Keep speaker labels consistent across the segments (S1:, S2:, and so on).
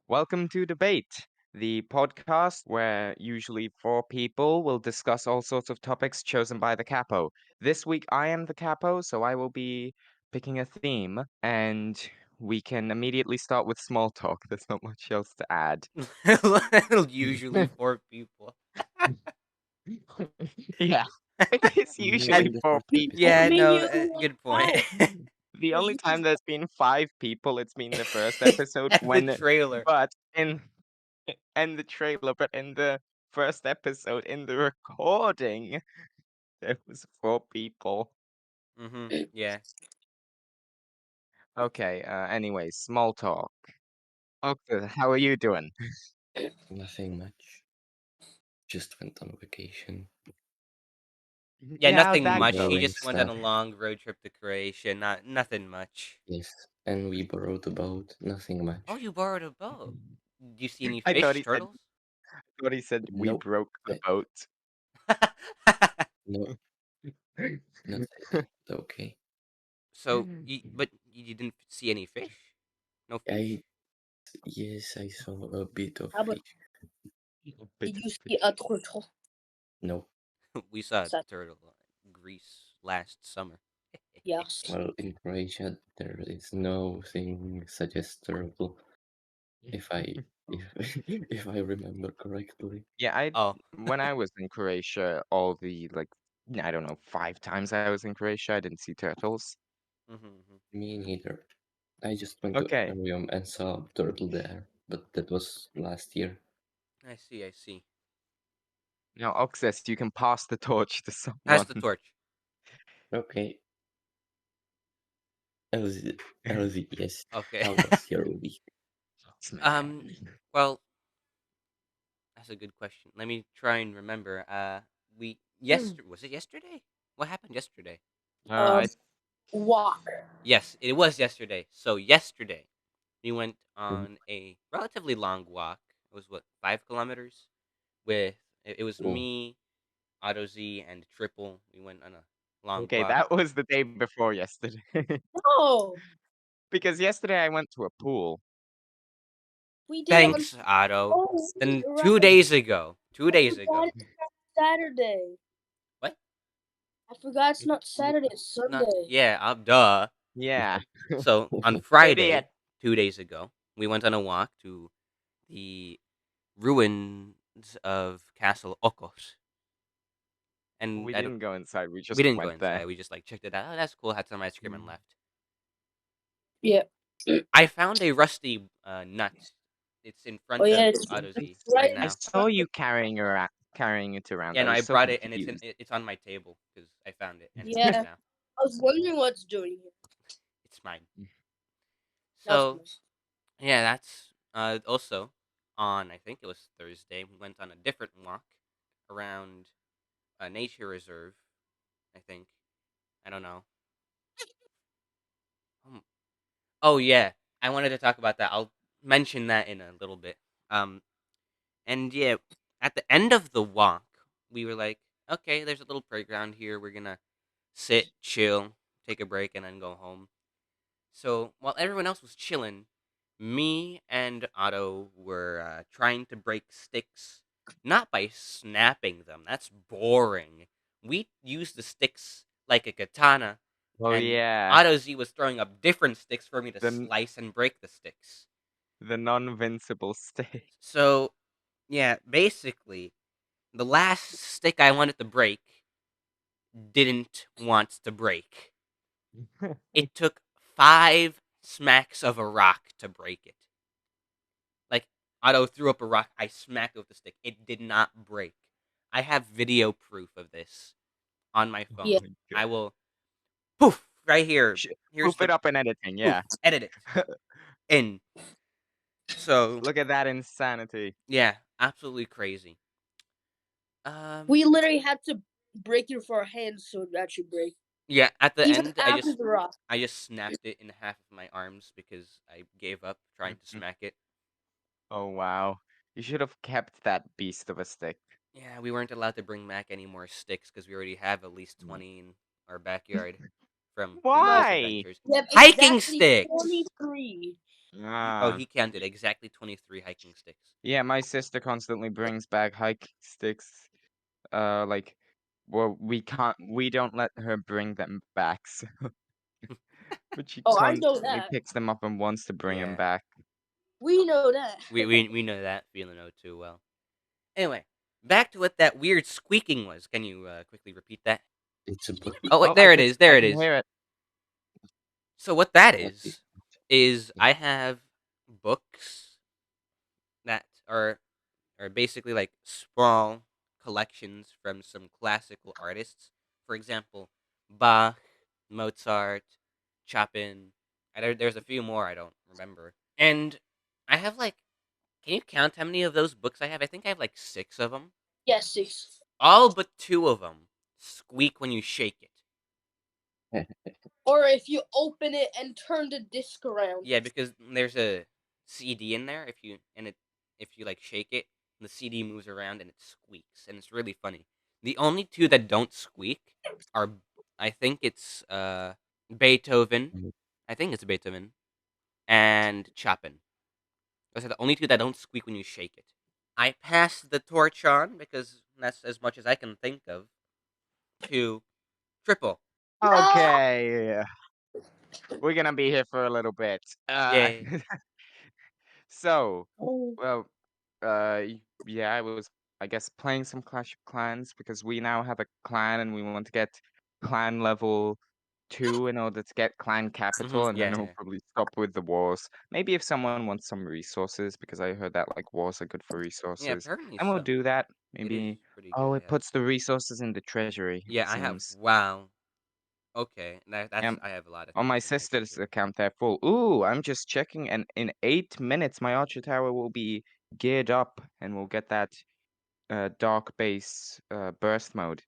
S1: Welcome to Debate, the podcast where usually four people will discuss all sorts of topics chosen by the capo. This week I am the capo, so I will be picking a theme, and we can immediately start with small talk. There's not much else to add.
S2: Usually four people.
S1: Yeah, it is
S3: Maybe
S1: usually
S3: in the
S1: four
S3: first
S1: people.
S3: episode.
S2: Yeah,
S3: Yes.
S2: no,
S4: You
S2: good point.
S1: The only
S4: you
S1: time there's been five people, it's been the first episode
S2: And the
S1: when,
S2: trailer.
S1: but in and the trailer, but in the first episode, in the recording, there was four people.
S2: Yeah.
S1: Okay, anyways, small talk. Okay, how are you doing?
S3: Nothing much. Just went on vacation.
S2: Yeah,
S1: Yeah, how'd
S2: nothing
S1: that
S2: much.
S1: go?
S2: He
S3: Boring
S2: just went on
S3: stuff.
S2: a long road trip to Croatia. Nothing much.
S3: Yes. And we borrowed a boat. Nothing
S2: Oh,
S3: much.
S2: you borrowed a boat. Do you see any
S1: I
S2: fish, turtles?
S1: thought he said we
S3: Nope.
S1: broke the boat.
S3: No, not really. But okay.
S2: But you didn't see any fish? No
S3: I
S2: fish?
S3: yes, I saw a bit of
S4: aber
S3: fish.
S1: A
S4: did
S1: bit of
S4: you see
S1: fish.
S4: a turtle?
S3: No.
S2: We saw a
S4: Sad.
S2: turtle in Greece last summer.
S4: Yes.
S3: Well, in Croatia there is no thing suggestible. If I if if I remember correctly.
S1: Yeah,
S2: Oh.
S1: when I was in Croatia, all the like, I don't know, 5 times I was in Croatia, I didn't see turtles.
S3: Me neither. I just went to
S1: Okay,
S3: aquarium and saw a turtle there, but that was last year.
S2: I see, I see.
S1: now Oxus, you can pass the torch to
S2: Pass
S1: someone.
S2: the torch.
S3: Okay. ElZee, yes.
S2: Okay.
S3: How was your week?
S2: Um,
S1: Man.
S2: well, that's a good question. Let me try and remember. Was it yesterday? What happened yesterday?
S4: Um,
S1: I
S4: walk.
S2: Yes, it was yesterday. So yesterday we went
S3: Mhm.
S2: on a relatively long walk. It was what, 5 kilometers? It was
S3: Oh,
S2: me, ElZee, and Triple. We went on a long
S1: okay,
S2: walk.
S1: that was the day before yesterday.
S4: No,
S1: Because yesterday I went to a pool.
S4: we did on.
S2: Thanks, Otto.
S4: Oh,
S2: Then
S4: right.
S2: 2 days ago. Two
S4: I
S2: days
S4: forgot
S2: ago.
S4: it's Saturday.
S2: What?
S4: I forgot it's not Saturday. It's
S2: Not
S4: Sunday.
S2: yeah. Duh.
S1: Yeah.
S2: So on Friday,
S1: Idiot.
S2: 2 days ago, we went on a walk to the ruins of Castle Okos, and
S1: We didn't go inside, we
S2: we
S1: just
S2: didn't go
S1: went there.
S2: inside. We just like checked it out. Oh, that's cool. Had some ice cream and left.
S4: Yeah.
S2: I found a rusty nut. It's in
S4: Oh
S2: front
S4: yeah,
S2: of
S4: it's
S2: ElZee
S4: right
S2: right
S4: in
S1: I
S2: now.
S1: saw
S4: front.
S1: you carrying it around.
S2: Yeah,
S1: I
S2: no, I
S1: was so
S2: brought it, and
S1: confused.
S2: it's on my table because I found it, and it's
S4: Yeah.
S2: mine now.
S4: I was wondering what's doing here.
S2: It's mine.
S4: That's
S2: So
S4: nice.
S2: yeah, that's also on. I think it was Thursday. We went on a different walk around a nature reserve. I think. I don't know. Um, Oh yeah, I wanted to talk about that. I'll mention that in a little bit. Um, and yeah, at the end of the walk, we were like, okay, there's a little playground here. We're gonna sit, chill, take a break, and then go home. So while everyone else was chilling, me and Otto were trying to break sticks, not by snapping them. That's boring. We used the sticks like a katana,
S1: Oh
S2: and
S1: yeah,
S2: ElZee was throwing up different sticks for me to
S1: the
S2: slice and break the sticks.
S1: the non-vincible stick.
S2: So yeah, basically, the last stick I wanted to break didn't want to break. It took 5 smacks of a rock to break it. Like, Otto threw up a rock, I smacked it with the stick. It did not break. I have video proof of this on my
S1: Oh
S2: phone.
S4: Yeah.
S1: my
S2: I
S1: god.
S2: will poof right here. Here's
S1: Poof it
S2: the
S1: up in editing,
S2: poof.
S1: yeah.
S2: Edit it in. So
S1: Look at that insanity.
S2: yeah, absolutely crazy. Um,
S4: We literally had to break it with our hands so it would actually break.
S2: yeah. At the
S4: Even
S2: end,
S4: after the rock.
S2: I just snapped it in half of my arms because I gave up trying to
S1: Mhm.
S2: smack it.
S1: Oh wow. You should have kept that beast of a stick.
S2: Yeah, we weren't allowed to bring back any more sticks because we already have at least 20 in our backyard from previous
S1: Why?
S2: adventures.
S4: You have
S2: Hiking
S4: exactly
S2: sticks!
S4: 23.
S2: Oh,
S1: Ah.
S2: he counted exactly 23 hiking sticks.
S1: Yeah, my sister constantly brings back hiking sticks. Like, well, we don't let her bring them back, so but she
S4: Oh, I know
S1: constantly
S4: that.
S1: picks them up and wants to bring them
S2: Yeah.
S1: back.
S4: We know that.
S2: We know that feeling too well. Anyway, back to what that weird squeaking was. Can you quickly repeat that?
S3: It's a book.
S2: Oh wait,
S1: Oh,
S2: there it is. There
S1: I
S2: it
S1: can
S2: is.
S1: hear it.
S2: So what that
S3: What is
S2: is I have books that are basically like small collections from some classical artists. For example, Bach, Mozart, Chopin. There's a few more I don't remember. And I have like, can you count how many of those books I have? I think I have like 6 of them.
S4: Yes, 6.
S2: All but 2 of them squeak when you shake it.
S4: Or if you open it and turn the disc around.
S2: Yeah, because there's a CD in there. If you like shake it, the CD moves around and it squeaks, and it's really funny. The only 2 that don't squeak are, I think it's Beethoven.
S3: Mm.
S2: I think it's Beethoven and Chopin. Those are the only 2 that don't squeak when you shake it. I pass the torch on because that's as much as I can think of to Triple.
S1: Okay, we're gonna be here for a little bit.
S2: Yay.
S1: So,
S3: Oh,
S1: well, yeah, I was, I guess, playing some Clash of Clans because we now have a clan and we want to get clan level 2 in order to get clan capital, and then
S2: Yeah,
S1: we'll
S2: yeah.
S1: probably stop with the wars. Maybe if someone wants some resources, because I heard that like wars are good for
S2: Yeah,
S1: resources,
S2: apparently
S1: and we'll
S2: so.
S1: do that.
S2: It is
S1: Maybe.
S2: pretty
S1: Oh,
S2: good,
S1: it
S2: yeah.
S1: puts the resources in the treasury,
S2: Yeah,
S1: it
S2: I have
S1: seems.
S2: wow. Okay, that's
S1: Um,
S2: I have a lot of
S1: on my
S2: things in my
S1: sister's
S2: treasury.
S1: account, they're full. Ooh, I'm just checking, and in 8 minutes, my archer tower will be geared up, and we'll get that dark base burst mode.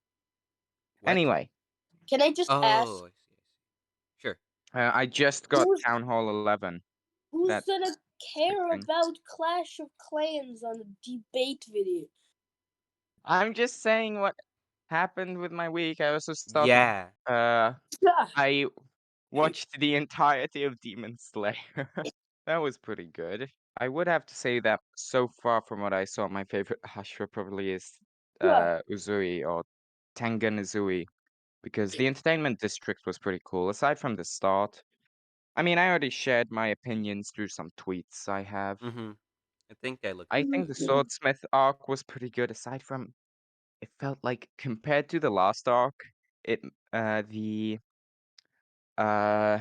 S2: What?
S1: Anyway,
S4: Can I just ask,
S2: Oh, I see. Sure.
S1: I just got
S4: who's
S1: Town Hall 11.
S4: who's
S1: That
S4: gonna care
S1: thing.
S4: about Clash of Clans on a debate video?
S1: I'm just saying what happened with my week. I also started.
S2: Yeah.
S1: I watched the entirety of Demon Slayer. That was pretty good. I would have to say that so far from what I saw, my favorite Hashira probably is Uzui or Tengen Uzui, because the entertainment district was pretty cool. Aside from the start, I mean, I already shared my opinions through some tweets I have.
S2: Mm-hmm. I think I looked
S1: I
S2: at
S1: think
S2: those.
S1: the Swordsmith arc was pretty good. Aside from, it felt like compared to the last arc, it uh the uh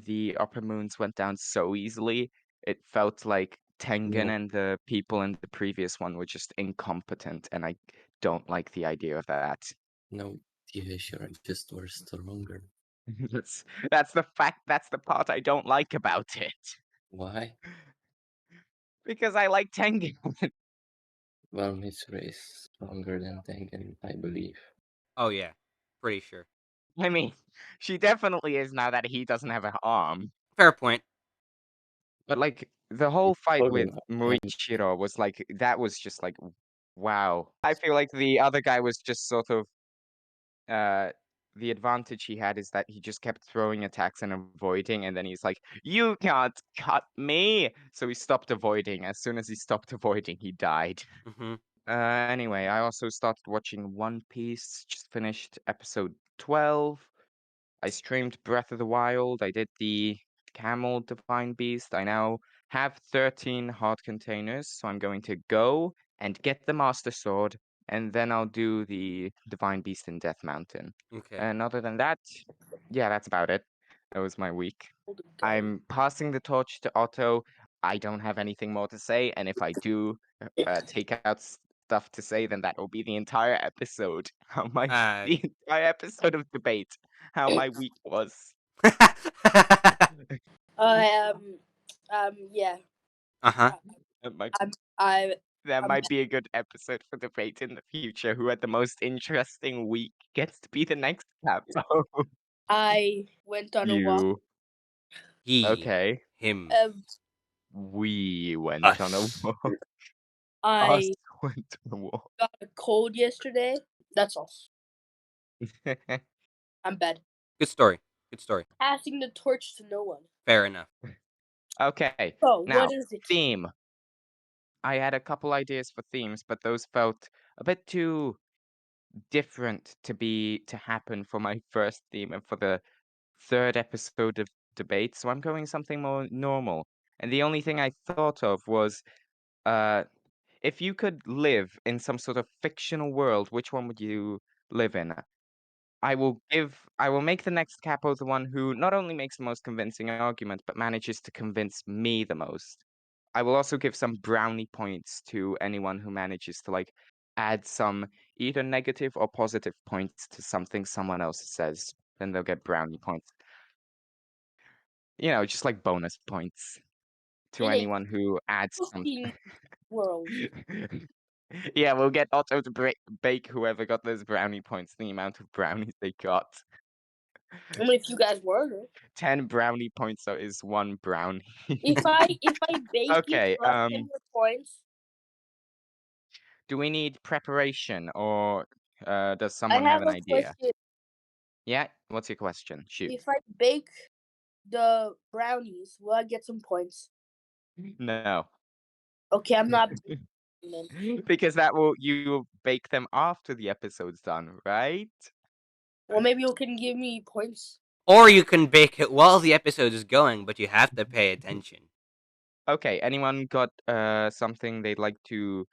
S1: the upper moons went down so easily. It felt like Tengen
S3: no,
S1: and the people in the previous one were just incompetent, and I don't like the idea of that.
S3: no, the Asia just were stronger.
S1: That's that's the fact. That's the part I don't like about it.
S3: Why?
S1: Because I like Tengen.
S3: Well, Mitsuru is stronger than Tengen, I believe.
S2: Oh yeah, pretty sure.
S1: I mean, she definitely is now that he doesn't have an arm.
S2: Fair point.
S1: But like the whole
S3: It's
S1: fight
S3: probably
S1: with
S3: not hand.
S1: Muichiro was like that was just like wow. I feel like the other guy was just sort of uh the advantage he had is that he just kept throwing attacks and avoiding, and then he's like, "You can't cut me!" So he stopped avoiding. As soon as he stopped avoiding, he died.
S2: Mm-hmm.
S1: Anyway, I also started watching One Piece, just finished episode 12. I streamed Breath of the Wild. I did the Camel Divine Beast. I now have 13 heart containers, so I'm going to go and get the Master Sword, and then I'll do the Divine Beast in Death Mountain.
S2: Okay.
S1: And other than that, yeah, that's about it. That was my week.
S4: Hold it, guys.
S1: I'm passing the torch to Otto. I don't have anything more to say, and if I do take out stuff to say, then that will be the entire episode.
S2: Uh.
S1: The entire episode of debate. How my week was.
S4: Yeah.
S2: Uh-huh.
S1: That might,
S4: I
S1: that
S4: I'm,
S1: might be a good episode for debate in the future. Who had the most interesting week gets to be the next capo.
S4: I went on a walk.
S1: You.
S2: He,
S1: Okay.
S2: him,
S4: Um,
S1: We went on a
S2: us.
S1: walk. Us
S4: I
S1: went on a walk.
S4: got a cold yesterday. That's all. I'm bad.
S2: Good story. Good story.
S4: Passing the torch to no one.
S2: Fair enough.
S1: Okay,
S4: So,
S1: now,
S4: what is it?
S1: theme. I had a couple ideas for themes, but those felt a bit too different to happen for my first theme and for the third episode of debate, so I'm going something more normal. And the only thing I thought of was, if you could live in some sort of fictional world, which one would you live in? I will make the next capo the one who not only makes the most convincing argument, but manages to convince me the most. I will also give some brownie points to anyone who manages to, like, add some either negative or positive points to something someone else says, then they'll get brownie points. You know, just like bonus points to
S4: In a
S1: anyone who adds some.
S4: cooking world.
S1: Yeah, we'll get Otto to bake whoever got those brownie points, the amount of brownies they got.
S4: I mean, if you guys want it.
S1: 10 brownie points, so is 1 brownie.
S4: If I bake it,
S1: Okay,
S4: will I get more points?
S1: do we need preparation or does
S4: I
S1: someone have
S4: have
S1: an
S4: a
S1: idea?
S4: question.
S1: Yeah, what's your question? Shoot.
S4: If I bake the brownies, will I get some points?
S1: No.
S4: Okay, I'm not baking them.
S1: Because you will bake them after the episode's done, right?
S4: Well, maybe you can give me points.
S2: Or you can bake it while the episode is going, but you have to pay attention.
S1: Okay, anyone got something they'd like to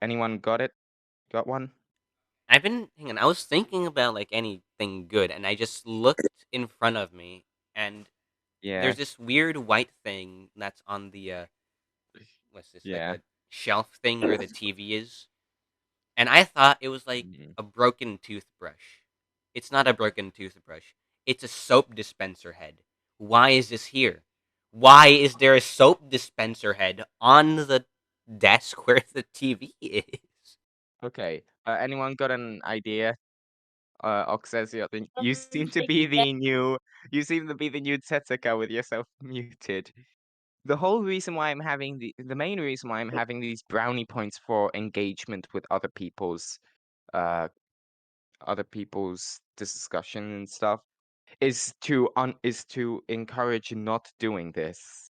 S1: anyone got it? Got one?
S2: I was thinking about like anything good, and I just looked in front of me, and
S1: Yeah.
S2: there's this weird white thing that's on the what's this, like
S1: Yeah.
S2: a shelf thing where the TV is, and I thought it was like
S1: Mhm.
S2: a broken toothbrush. It's not a broken toothbrush. It's a soap dispenser head. Why is this here? Why is there a soap dispenser head on the desk where the TV is?
S1: Okay. Anyone got an idea? Oxesio, you seem to
S4: I
S1: be
S4: guess
S1: you seem to be the new Tetsuka with yourself muted. The whole reason why I'm having the main reason why I'm having these brownie points for engagement with uh other people's discussion and stuff is to encourage not doing this.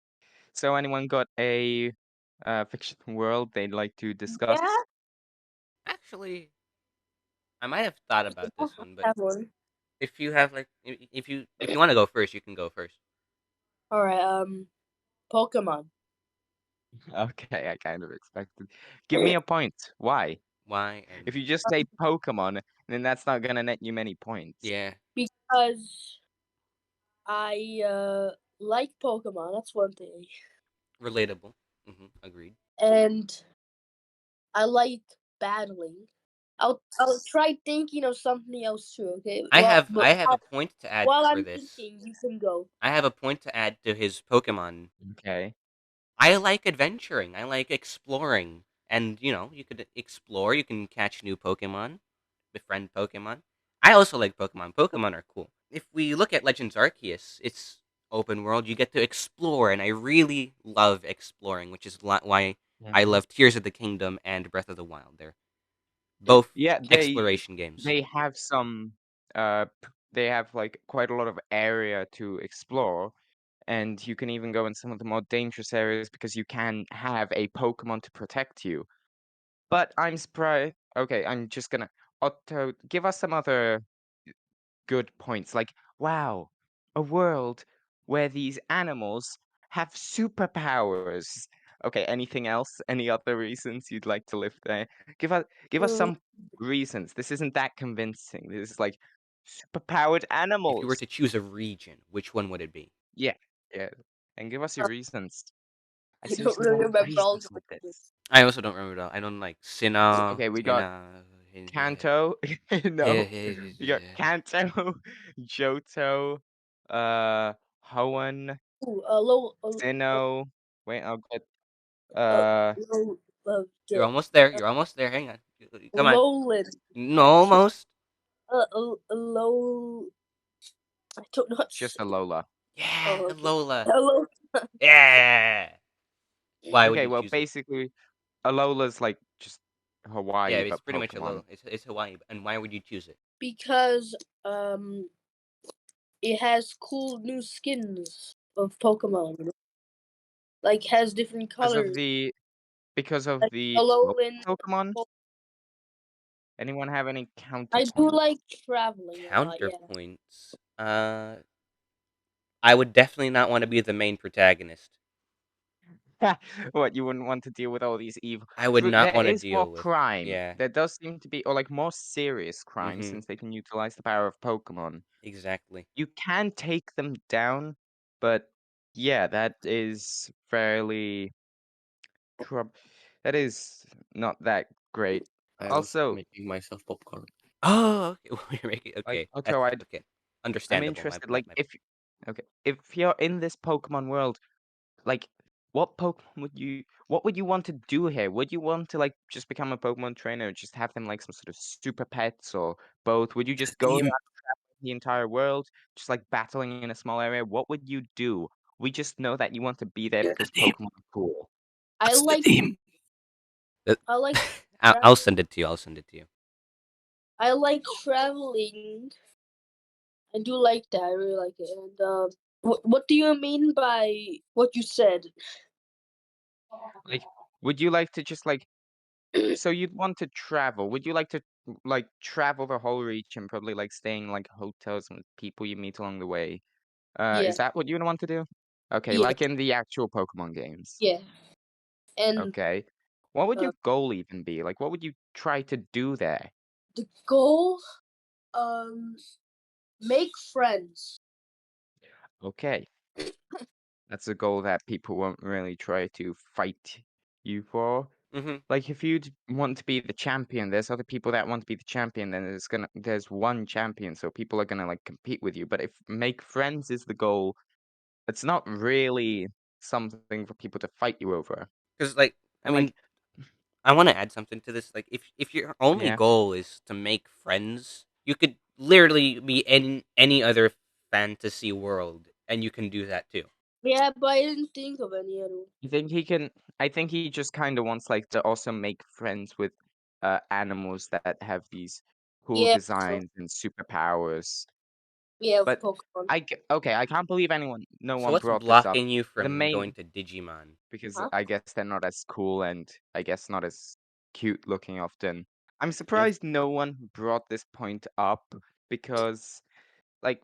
S1: So anyone got a fictional world they'd like to discuss?
S4: yeah,
S2: Actually, I might have thought
S4: I
S2: about
S4: don't
S2: this one, but
S4: have one.
S2: if you have like if you want to go first, you can go first.
S4: All right, Pokemon.
S1: Okay, I kind of expected. Give me a point. Why?
S2: Why and
S1: If you just say Pokemon, then that's not gonna net you many points.
S2: yeah,
S4: Because I like Pokemon. That's one thing,
S2: relatable. Agreed.
S4: and I like battling. I'll try thinking of something else too. Okay.
S2: I have a point to add
S4: While
S2: for
S4: I'm
S2: this.
S4: thinking, you can go.
S2: I have a point to add to his Pokemon.
S1: Okay.
S2: I like adventuring. I like exploring. And, you could explore, you can catch new Pokemon, befriend Pokemon. I also like Pokemon. Pokemon are cool. If we look at Legends Arceus, it's open world. You get to explore, and I really love exploring, which is why I
S1: Mhm.
S2: love Tears of the Kingdom and Breath of the Wild. They're both
S1: Yeah,
S2: exploration games.
S1: they have some they have like quite a lot of area to explore, and you can even go in some of the more dangerous areas because you can have a Pokemon to protect you. But I'm surprised. Okay, I'm just gonna Otto give us some other good points. Like, wow, a world where these animals have superpowers. Okay, anything else? Any other reasons you'd like to live there? Give us
S4: Mm,
S1: some reasons. This isn't that convincing. This is like superpowered
S2: If you were
S1: animals.
S2: to choose a region, which one would it be?
S1: Yeah, yeah. And give us your reasons. I
S4: I don't
S1: seriously
S4: really
S1: want
S4: remember all
S1: reasons
S4: the
S1: with
S4: regions.
S1: this.
S2: I also don't remember that. I don't like Sinnoh.
S1: Okay, we got
S2: Sinnoh.
S1: Kanto. No. We got Kanto, Johto, Hoenn,
S4: Ooh,
S1: Sinnoh. Wait, I'll get
S4: uh,
S1: uh
S4: low,
S2: You're almost there. You're almost there. Hang on. Come on.
S4: Lowland.
S2: No, almost.
S4: Low. I don't know.
S1: it's just a Lola.
S2: Yeah,
S4: Oh, okay.
S2: Alola.
S4: Hello.
S2: Yeah. Why would
S1: Okay,
S2: you
S1: well
S2: choose it?
S1: basically Alola's like just
S2: Yeah,
S1: Hawaii
S2: it's
S1: but
S2: pretty much
S1: Pokemon.
S2: Alola. It's Hawaii. And why would you choose it?
S4: Because it has cool new skins of Pokemon. Like has different
S1: Because of
S4: colors.
S1: the because of
S4: Like
S1: the
S4: Alolan.
S1: Pokemon? Anyone have any
S4: I do
S1: counterpoints?
S4: like traveling a lot. Yeah.
S2: Counterpoints. I would definitely not want to be the main protagonist.
S1: What, you wouldn't want to deal with all these evil.
S2: I would not
S1: There
S2: want to
S1: is more
S2: deal with.
S1: crime.
S2: Yeah.
S1: There does seem to be, or like more serious crime,
S2: Mhm.
S1: since they can utilize the power of Pokemon.
S2: Exactly.
S1: You can take them down, but yeah, that is fairly that is not that great.
S3: I was
S1: Also,
S3: making myself popcorn.
S2: Oh, okay. You're making
S1: like
S2: okay.
S1: Otto,
S2: That's okay.
S1: I'm
S2: Understandable. My
S1: interested.
S2: my
S1: Like
S2: my.
S1: if you're in this Pokemon world, like what Pokemon what would you want to do here? Would you want to like just become a Pokemon trainer, or just have them like some sort of super pets, or both? Would you just go around
S3: Steam.
S1: the entire world, just like battling in a small area? What would you do? We just know that you want to be there
S3: Get the
S1: because
S3: team.
S1: Pokemon are cool.
S4: I
S3: What's the
S4: like
S3: team?
S4: I like
S2: I'll send it to you. I'll send it to you.
S4: I like traveling. I do like that. I really like it. And what do you mean by what you said?
S1: Like, would you like to just like so you'd want to travel? Would you like to like travel the whole region, probably like staying in, like hotels and with people you meet along the way?
S4: Yeah,
S1: Is that what you'd want to do? Okay,
S4: yeah,
S1: like in the actual Pokemon games.
S4: yeah. And
S1: Okay. What would
S4: uh,
S1: your goal even be? Like, what would you try to do there?
S4: the goal, um, make friends.
S1: Okay. That's a goal that people won't really try to fight you for.
S2: Mhm.
S1: Like, if you'd want to be the champion, there's other people that want to be the champion, then there's one champion, so people are gonna like compete with you. But if make friends is the goal, it's not really something for people to fight you over.
S2: Because like I
S1: And
S2: mean,
S1: like,
S2: I want to add something to this. Like if your only
S1: yeah.
S2: goal is to make friends, you could literally be in any other fantasy world, and you can do that too.
S4: Yeah, but I didn't think of any other.
S1: I think he can. I think he just kind of wants like to also make friends with animals that have these cool
S4: Yeah, so
S1: designs and superpowers.
S4: yeah, of
S1: But
S4: Pokemon.
S1: okay, I can't believe no
S2: So
S1: one
S2: what's
S1: brought this up.
S2: blocking you
S1: The
S2: from going
S1: main
S2: to Digimon?
S1: because
S4: Huh?
S1: I guess they're not as cool and I guess not as cute looking often. I'm
S3: If
S1: surprised no one brought this point up because like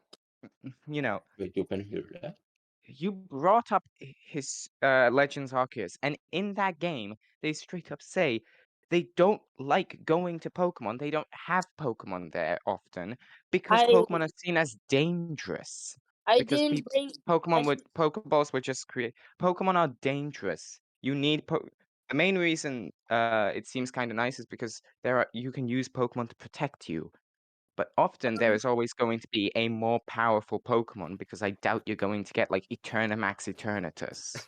S1: you know
S3: wait, you can hear that.
S1: you brought up his Legends Arceus, and in that game, they straight up say they don't like going to Pokemon. They don't have Pokemon there often because
S4: I
S1: Pokemon are seen as dangerous.
S4: I
S1: Because
S4: didn't
S1: people,
S4: bring. I
S1: Pokemon would Pokeballs were just create. Pokemon are dangerous. You need the main reason it seems kind of nice is because you can use Pokemon to protect you. But often there is always going to be a more powerful Pokemon because I doubt you're going to get like Eternamax Eternatus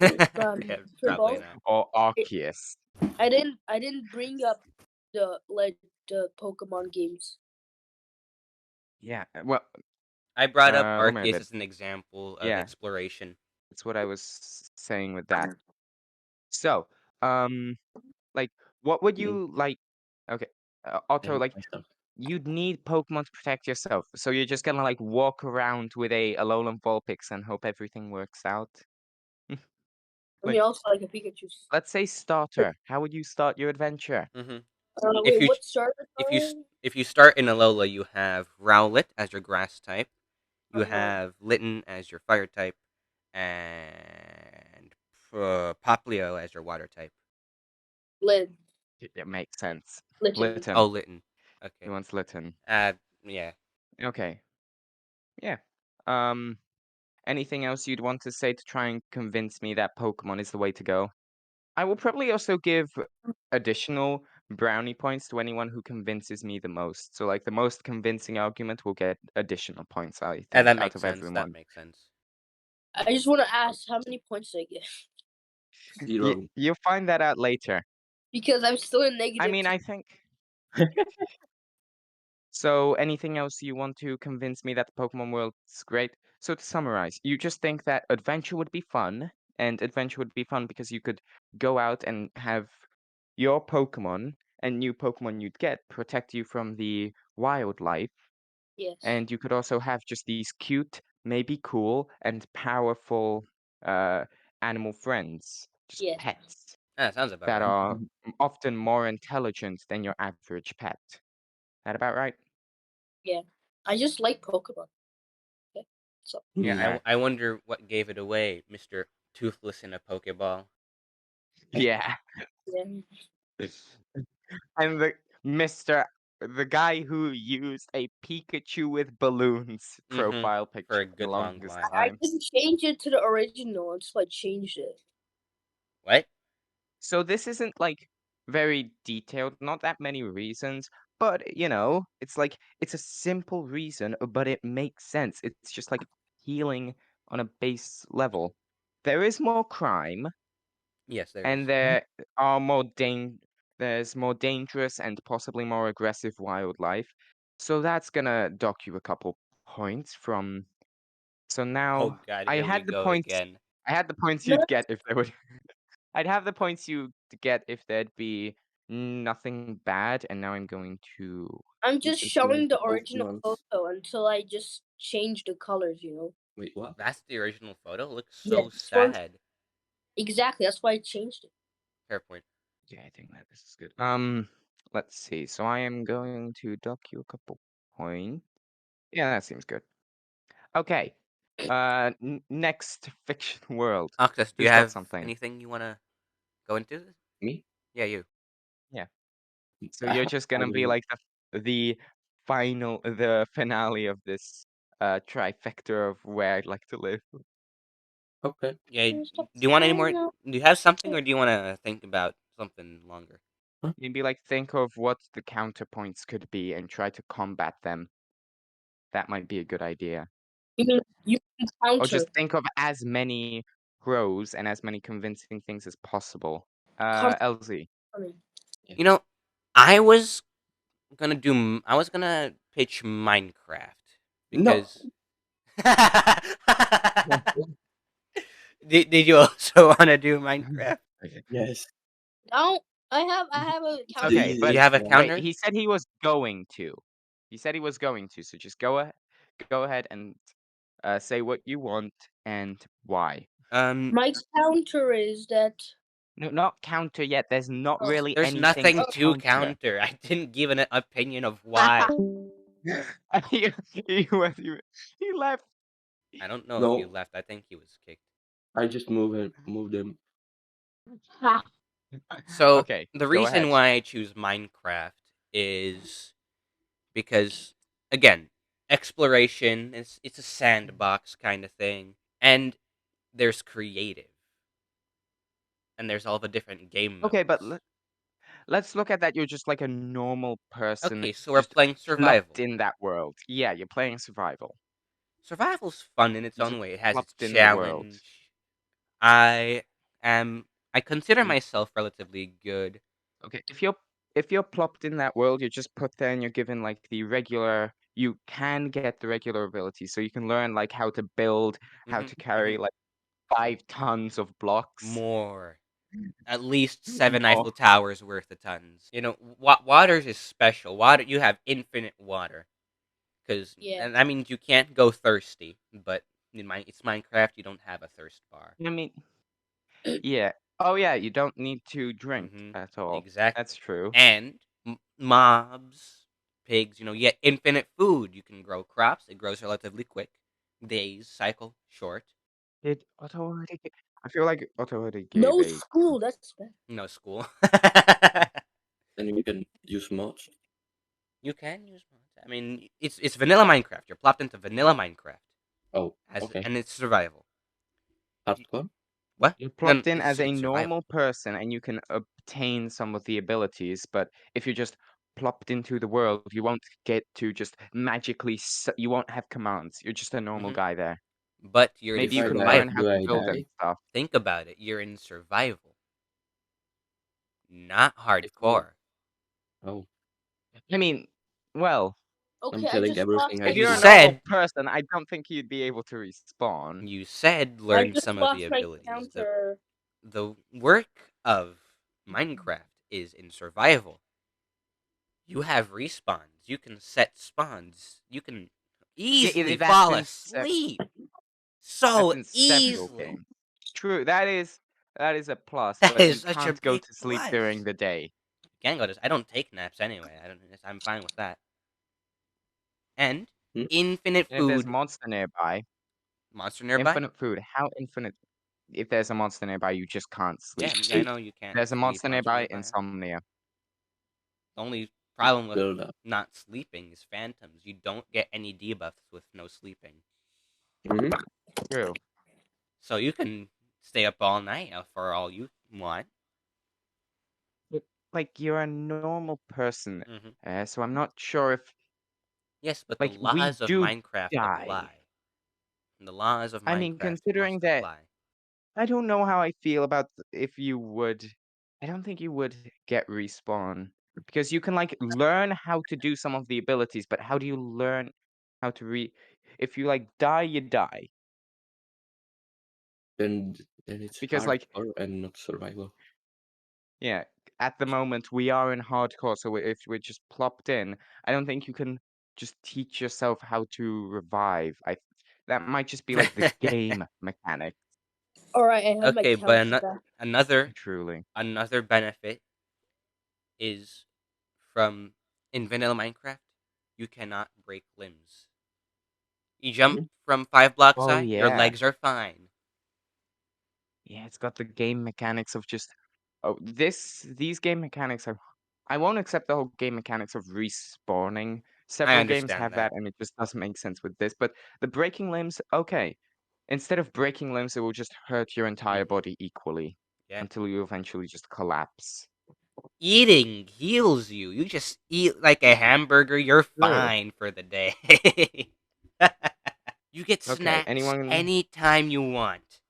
S2: Yeah,
S4: Triple
S2: probably
S4: Ball.
S2: not.
S1: or Arceus.
S4: I didn't bring up the Pokemon games.
S1: Yeah, well,
S2: I brought up
S1: let me
S2: Arceus
S1: bit.
S2: as an example of
S1: Yeah,
S2: exploration.
S1: that's what I was saying with that. So, um, like, what would
S3: Me,
S1: you like? Okay,
S3: I
S1: Otto,
S3: make
S1: like,
S3: myself.
S1: you'd need Pokemon to protect yourself, so you're just gonna like walk around with a Alolan Vulpix and hope everything works out.
S4: I mean,
S1: Like,
S4: also like a Pikachu.
S1: let's say starter. How would you start your adventure?
S2: Hmm If
S4: Wait,
S2: you
S4: what starter?
S2: if you start in Alola, you have Rowlet as your grass type. You
S4: Uh-huh.
S2: have Litten as your fire type, and Poplio as your water type.
S4: Lid.
S1: It makes sense.
S4: Litten.
S2: Oh,
S1: Litten.
S2: Litten.
S1: He
S2: Okay.
S1: wants Litten.
S2: Yeah.
S1: Okay. Yeah. Um, anything else you'd want to say to try and convince me that Pokemon is the way to go? I will probably also give additional brownie points to anyone who convinces me the most. So, like, the most convincing argument will get additional points, I
S2: Yeah,
S1: think,
S2: that
S1: out
S2: makes
S1: of
S2: sense. That
S1: everyone.
S2: makes sense.
S4: I just want to ask how many points did I get?
S3: Zero.
S1: You'll find that out later.
S4: Because I'm still in
S1: I
S4: negative.
S1: mean, I think. So, anything else you want to convince me that the Pokemon world's great? So, to summarize, you just think that adventure would be fun, and adventure would be fun because you could go out and have your Pokemon and new Pokemon you'd get protect you from the wildlife,
S4: Yes.
S1: and you could also have just these cute maybe cool and powerful animal friends, just
S4: Yeah.
S1: pets
S2: That sounds about
S1: that
S2: right.
S1: are often more intelligent than your average pet. That about right?
S4: Yeah. I just like Pokemon. Okay. So
S2: Yeah,
S1: Yeah.
S2: I wonder what gave it away, Mr. Toothless in a Pokeball.
S1: Yeah.
S4: yeah.
S1: And the guy who used a Pikachu with balloons
S2: Mm-hmm.
S1: profile
S2: For
S1: picture
S2: a
S1: for the
S2: good long
S1: longest
S2: while.
S4: I
S1: time.
S4: didn't change it to the original. I just like changed it.
S2: What?
S1: So this isn't like very detailed, not that many reasons, but it's like it's a simple reason, but it makes sense. It's just like healing on a base level. There is more crime,
S2: Yes, there
S1: and
S2: is.
S1: are there's more dangerous and possibly more aggressive wildlife. So that's gonna dock you a couple points from. So
S2: Oh
S1: now
S2: God,
S1: I
S2: here we
S1: had the
S2: go
S1: points.
S2: again.
S1: I had the points
S4: No,
S1: you'd get if there would. I'd have the points you'd get if there'd be nothing bad, and now I'm going to.
S4: I'm
S3: You
S4: just
S3: can select
S4: showing
S3: the
S4: the original
S3: Pokemons.
S4: photo until I just change the colors.
S3: Wait, what?
S2: That's the original photo. It looks
S4: Yeah,
S2: so
S4: this one's
S2: sad.
S4: exactly. That's why I changed it.
S2: Fair point.
S1: Yeah, I think that this is good. Let's see. So I am going to dock you a couple points. Yeah, that seems good. Okay. Next fiction world.
S2: Octus, do you
S1: Who's got
S2: have
S1: something?
S2: anything you wanna go into?
S3: Me?
S2: Yeah, you.
S1: Yeah. So you're just gonna be
S3: I
S1: like the the finale of this trifecta of where I'd like to live.
S3: okay.
S2: Yeah. Do you want any more? Do you have something, or do you want to think about something longer?
S3: Huh?
S1: You'd be like, think of what the counterpoints could be and try to combat them. That might be a good idea.
S4: You can
S1: Or
S4: counter.
S1: just think of as many pros and as many convincing things as possible.
S4: Come
S1: LZ.
S4: for me.
S2: You know, I was I was gonna pitch Minecraft
S3: No.
S2: because. Did you also want to do Minecraft?
S3: Yes.
S4: Don't. I have a
S3: It's the
S4: counter.
S1: Okay,
S2: Do
S1: but
S2: you
S3: easiest
S2: have a
S3: one.
S1: wait,
S2: counter?
S1: he said he was going to. He said he was going to, so just go ahead and say what you want and why.
S2: Um,
S4: My counter is that.
S1: No, not counter yet. There's not
S4: Oh.
S1: really
S2: there's
S1: anything
S2: nothing
S1: to
S2: to
S1: counter.
S2: counter. I didn't give an opinion of why.
S1: He left.
S2: I don't know if he
S3: No,
S2: left. I think he was kicked.
S3: I just move them.
S2: So
S1: Okay,
S2: the
S1: go
S2: reason
S1: ahead.
S2: why I choose Minecraft is because, again, exploration. It's a sandbox kind of thing, and there's creative, and there's all the different game
S1: Okay, but
S2: modes.
S1: let's look at that. You're just like a normal person,
S2: Okay, so we're
S1: just
S2: playing
S1: plopped
S2: survival.
S1: in that world. Yeah, you're playing survival.
S2: Survival's fun in its
S1: You're just
S2: own way. It has its
S1: plopped in the world.
S2: challenge. I am. I consider
S1: Mm,
S2: myself relatively good.
S1: Okay, if you're plopped in that world, you're just put there and you're given like the regular. You can get the regular abilities, so you can learn like how to build, how
S2: Hmm
S1: to
S2: hmm
S1: carry like 5 tons of blocks.
S2: More. At least 7
S1: More.
S2: Eiffel Towers worth of tons. You know, waters is special. Water, you have infinite water, because
S4: Yeah.
S2: and that means you can't go thirsty. But it's Minecraft. You don't have a thirst bar.
S1: I mean, yeah. Oh yeah, you don't need to drink
S2: Hmm
S1: at all. That's
S2: Exactly.
S1: true.
S2: And mobs, pigs. You get infinite food. You can grow crops. It grows relatively quick. Days cycle short.
S1: Did Otto already? I feel like Otto already gave
S4: No
S1: a.
S4: school. That's bad.
S2: No school.
S3: Then we can use mods.
S2: You can use mods. I mean, it's vanilla Minecraft. You're plopped into vanilla Minecraft,
S3: Oh, okay.
S2: and it's survival.
S3: Hardcore?
S2: What?
S1: You're
S2: No,
S1: plopped in as a
S2: it's survival.
S1: normal person and you can obtain some of the abilities, but if you're just plopped into the world, you won't get to just magically. You won't have commands. You're just a normal
S2: Hmm
S1: guy there.
S2: But you're in
S1: Maybe
S3: If
S1: you
S3: I
S1: can
S3: die,
S1: learn how
S2: survival.
S3: do
S1: to
S3: I
S1: build and
S3: die?
S1: stuff.
S2: Think about it. You're in survival, not
S3: If I...
S2: hardcore.
S3: Oh,
S1: I mean, well,
S3: I'm
S4: Okay, I
S3: killing
S4: just lost
S3: everything I
S1: if
S4: my
S2: You
S1: you're a
S3: see.
S1: normal
S2: said
S4: counter.
S1: person, I don't think you'd be able to respawn.
S2: you said
S4: I
S2: learn
S4: just
S2: some of the
S4: lost my
S2: abilities.
S4: counter.
S2: The work of Minecraft is in survival. You have respawns. You can set spawns. You can
S1: Yeah,
S2: easily
S1: that's
S2: fall
S1: in
S2: asleep. so
S1: in several
S2: easily.
S1: games. True, that is a plus,
S2: That
S1: but you
S2: is such a
S1: can't go
S2: big
S1: to sleep
S2: plus.
S1: during the day.
S2: Can't go to. I don't take naps anyway. I'm fine with that. And
S3: Hmm?
S2: infinite
S1: And if there's a
S2: food.
S1: monster nearby,
S2: Monster nearby.
S1: infinite food. How infinite? If there's a monster nearby, you just can't
S2: Yeah,
S1: sleep.
S2: I know you can't
S1: There's a
S2: sleep.
S1: monster
S2: Monster
S1: nearby,
S2: nearby.
S1: insomnia.
S2: The only problem with
S3: Build up.
S2: not sleeping is phantoms. You don't get any debuffs with no sleeping.
S3: Hmm.
S1: True.
S2: So you can stay up all night for all you want.
S1: But like you're a normal person,
S2: Hmm.
S1: so I'm not sure if
S2: Yes, but the
S1: like we
S2: laws of
S1: do
S2: Minecraft
S1: die.
S2: apply. The laws of
S1: I mean,
S2: Minecraft
S1: considering
S2: must
S1: that,
S2: apply.
S1: I don't know how I feel about if you would. I don't think you would get respawn because you can like learn how to do some of the abilities, but how do you learn how to If you like die, you die
S3: Then it's
S1: because like
S3: hardcore and not survival.
S1: yeah, at the moment we are in hardcore, so if we're just plopped in, I don't think you can just teach yourself how to revive. That might just be like the game mechanic,
S4: Alright, I have my
S2: Okay, but
S4: couch back.
S2: another
S1: truly.
S2: another benefit is from in vanilla Minecraft, you cannot break limbs. You jump
S3: Hmm?
S2: from 5 blocks
S1: Oh
S2: high, your
S1: yeah.
S2: legs are fine.
S1: Yeah, it's got the game mechanics of just these game mechanics are I won't accept the whole game mechanics of respawning.
S2: I
S1: Several games
S2: understand
S1: have that
S2: that.
S1: and it just doesn't make sense with this, but the breaking limbs, okay. Instead of breaking limbs, it will just hurt your entire
S2: Hmm.
S1: body equally
S2: Yeah.
S1: until you eventually just collapse.
S2: Eating heals you. You just eat like a hamburger, you're
S1: True.
S2: fine for the day. You get
S1: Okay,
S2: snacks
S1: anyone
S2: anytime you want.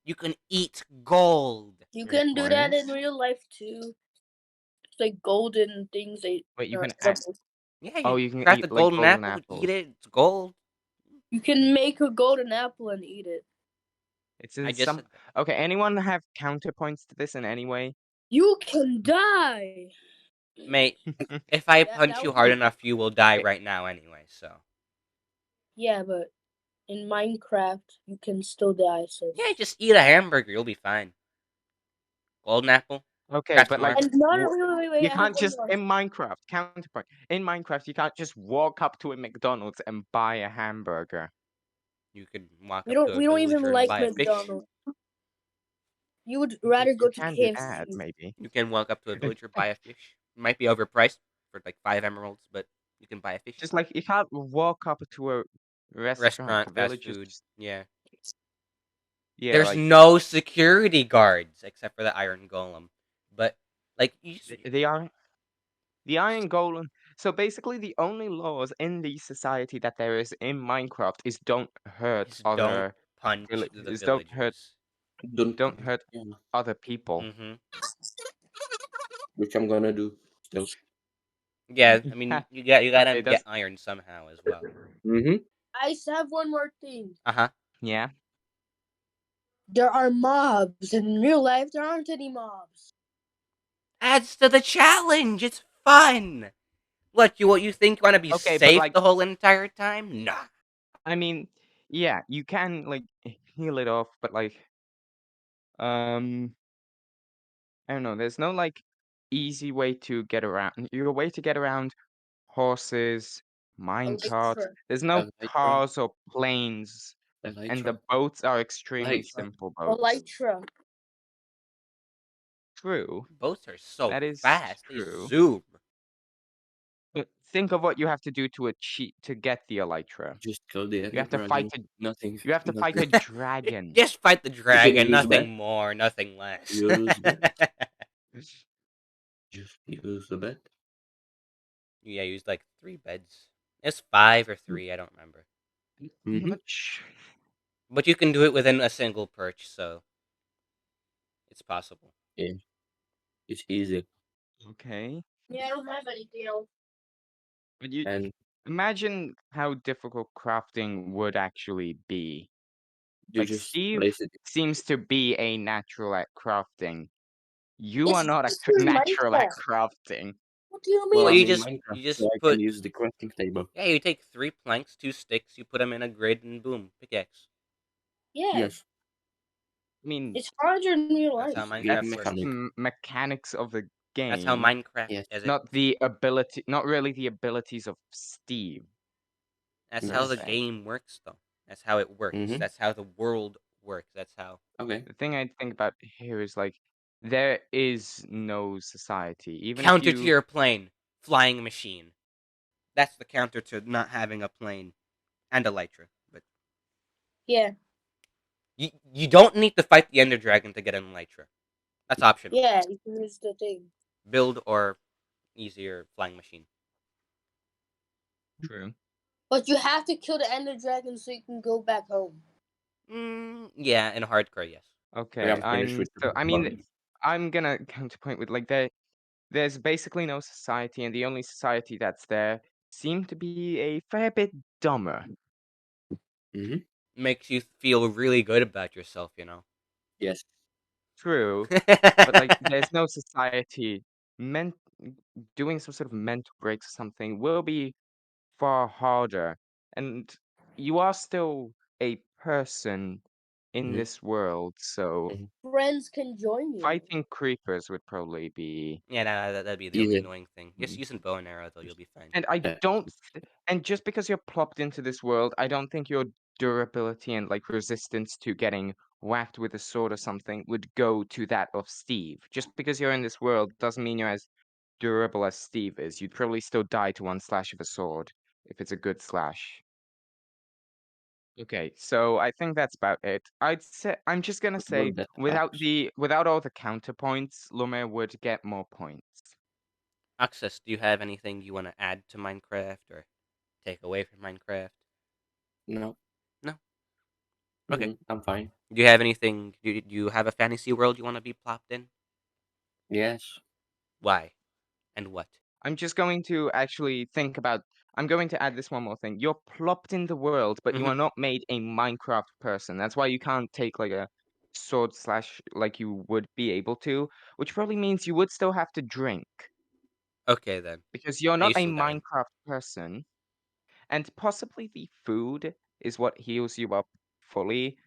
S2: You can eat gold.
S4: You
S1: wait,
S4: can do that
S1: what?
S4: in real life too. It's like golden things they
S1: Wait, you
S4: are
S1: can
S4: edible.
S2: Yeah,
S1: oh,
S2: you
S1: you can
S2: craft a
S1: eat like
S2: golden
S1: golden
S2: apple, eat
S1: apples.
S2: it, it's gold.
S4: You can make a golden apple and eat it.
S1: It's
S2: I
S1: in
S2: just
S1: some
S2: said that.
S1: Okay, anyone have counterpoints to this in any way?
S4: You can die.
S2: Mate, if I punch
S4: That
S2: you
S4: would
S2: hard
S4: be
S2: enough, you will die
S1: Okay,
S2: right now anyway, so.
S4: yeah, but in Minecraft you can still die. So
S2: Yeah, just eat a hamburger, you'll be fine. Golden apple,
S1: okay,
S2: craft
S1: but
S2: some more.
S1: like
S4: and no, no, wait,
S1: you
S4: I have
S1: can't
S4: one
S1: just
S4: more.
S1: in Minecraft, counterpoint. In Minecraft, you can't just walk up to a McDonald's and buy a hamburger.
S2: You could walk
S4: We
S2: up to
S4: don't
S2: a
S4: we don't even
S2: villager and
S4: like
S2: buy a fish.
S4: McDonald's. You would rather
S1: You
S4: go to
S1: can do that,
S4: KFC.
S1: maybe.
S2: You can walk up to a villager, buy a fish. It might be overpriced for like 5 emeralds, but you can buy a fish.
S1: Just like you can't walk up to a restaurant, a
S2: Restaurant, fast
S1: village,
S2: food,
S1: just
S2: yeah.
S1: yeah,
S2: There's
S1: like
S2: no security guards except for the iron golem. But like
S1: the iron golem. So basically, the only laws in the society that there is in Minecraft is don't hurt
S2: just don't
S1: other
S2: punch the
S1: is don't hurt
S2: villagers.
S3: Don't.
S1: don't hurt
S3: Yeah.
S1: other people.
S2: Mm-hmm.
S3: Which I'm gonna do still.
S2: Yeah, I
S1: Yeah.
S2: mean you gotta
S1: Okay,
S2: get
S1: that's
S2: iron somehow as well.
S3: Mm-hmm.
S4: I just have one more thing.
S2: Uh-huh.
S1: yeah.
S4: There are mobs. In real life, there aren't any mobs.
S2: Adds to the challenge. It's fun. What you think you wanna be
S1: Okay, but
S2: safe
S1: like
S2: the whole entire time? Nah.
S1: I mean, yeah, you can like heal it off, but like um I don't know, there's no like easy way to get around. Your way to get around horses, minecarts.
S4: Elytra.
S1: There's no
S3: Elytra.
S1: cars or planes, and
S3: Elytra.
S1: the boats are extremely
S3: Elytra.
S1: simple boats.
S4: Elytra.
S1: True,
S2: Boats are so
S1: that is
S2: fast. They
S1: true.
S2: zoom.
S1: But think of what you have to do to achieve to get the elytra.
S3: Just kill the
S1: You
S3: ender
S1: have to fight
S3: dragon.
S1: a
S3: Nothing.
S1: you have to fight
S3: Nothing.
S1: a dragon.
S2: Just fight the
S3: You can
S2: dragon,
S3: use bed.
S2: nothing more, nothing less.
S3: Use bed. Just use the bed.
S2: Yeah, I used like 3 beds. It's 5 or 3, I don't remember.
S3: Mm-hmm.
S1: Much.
S2: But you can do it within a single perch, so it's possible.
S3: Yeah. It's easy.
S1: Okay.
S4: Yeah, I don't have anything else.
S1: But you
S3: And
S1: imagine how difficult crafting would actually be.
S3: you
S1: Like
S3: just
S1: Steve
S3: place it.
S1: seems to be a natural at crafting. You are
S4: It's
S1: not a
S4: just in
S1: natural at
S4: Minecraft.
S1: crafting.
S4: What do you
S3: Well,
S2: Well,
S4: mean?
S3: I'm
S2: you
S3: in
S2: just
S3: Minecraft,
S2: you
S3: so
S2: just
S3: I can
S2: put
S3: use the crafting table.
S2: yeah, you take 3 planks, 2 sticks, you put them in a grid, and boom, pickaxe.
S4: Yeah,
S3: Yes,
S1: I mean,
S4: it's harder in real
S2: That's how
S4: life.
S2: Minecraft
S3: game
S1: that's
S2: works.
S3: mechanic.
S1: mechanics of the
S2: That's how
S1: game,
S2: Minecraft
S3: Yes,
S2: as it.
S1: not the ability, not really the abilities of Steve,
S2: That's
S1: so to
S2: how the
S3: yes.
S1: say.
S2: game works, though. That's how it works.
S3: Mm-hmm.
S2: That's how the world works. That's how.
S3: Okay.
S1: The thing I think about here is like there is no society. Even if
S2: Counter to
S1: you
S2: your plane, flying machine. That's the counter to not having a plane and elytra. But
S4: Yeah,
S2: you don't need to fight the Ender Dragon to get an elytra. That's optional.
S4: yeah, here's the thing.
S2: Build or easier flying machine.
S1: true.
S4: But you have to kill the Ender Dragon so you can go back home.
S2: Yeah, in hardcore, yes.
S3: We
S1: Okay,
S3: are finished with the
S1: I mean
S3: bug.
S1: I'm gonna counterpoint with like there's basically no society, and the only society that's there seem to be a fair bit dumber.
S3: Mm-hmm.
S2: Makes you feel really good about yourself, you know.
S3: Yes.
S1: True, but like there's no society meant doing some sort of mental breaks or something will be far harder, and you are still a person in
S3: Mm-hmm.
S1: this world, so
S3: Mm-hmm.
S4: Friends can join you.
S1: fighting creepers would probably be.
S2: Yeah, that'd be the only
S3: Easy.
S2: annoying thing. Just
S3: Mm-hmm.
S2: use a bow and arrow, though. You'll be fine.
S1: And I don't, and just because you're plopped into this world, I don't think your durability and like resistance to getting whacked with a sword or something would go to that of Steve. Just because you're in this world doesn't mean you're as durable as Steve is. You'd probably still die to one slash of a sword if it's a good slash. Okay, so I think that's about it. I'm just gonna
S3: Well,
S1: say
S3: that helps.
S1: without all the counterpoints, Lume would get more points.
S2: Access, do you have anything you want to add to Minecraft or take away from Minecraft?
S3: No.
S2: No. Okay.
S3: Mm-mm, I'm fine.
S2: Do you have anything? Do you have a fantasy world you want to be plopped in?
S3: Yes.
S2: Why and what?
S1: I'm just going to actually think about. I'm going to add this one more thing. You're plopped in the world, but you
S2: Hmm.
S1: are not made a Minecraft person. That's why you can't take like a sword slash like you would be able to, which probably means you would still have to drink
S2: Okay then.
S1: because you're
S2: I
S1: not
S2: used
S1: a
S2: some dying.
S1: Minecraft person, and possibly the food is what heals you up fully,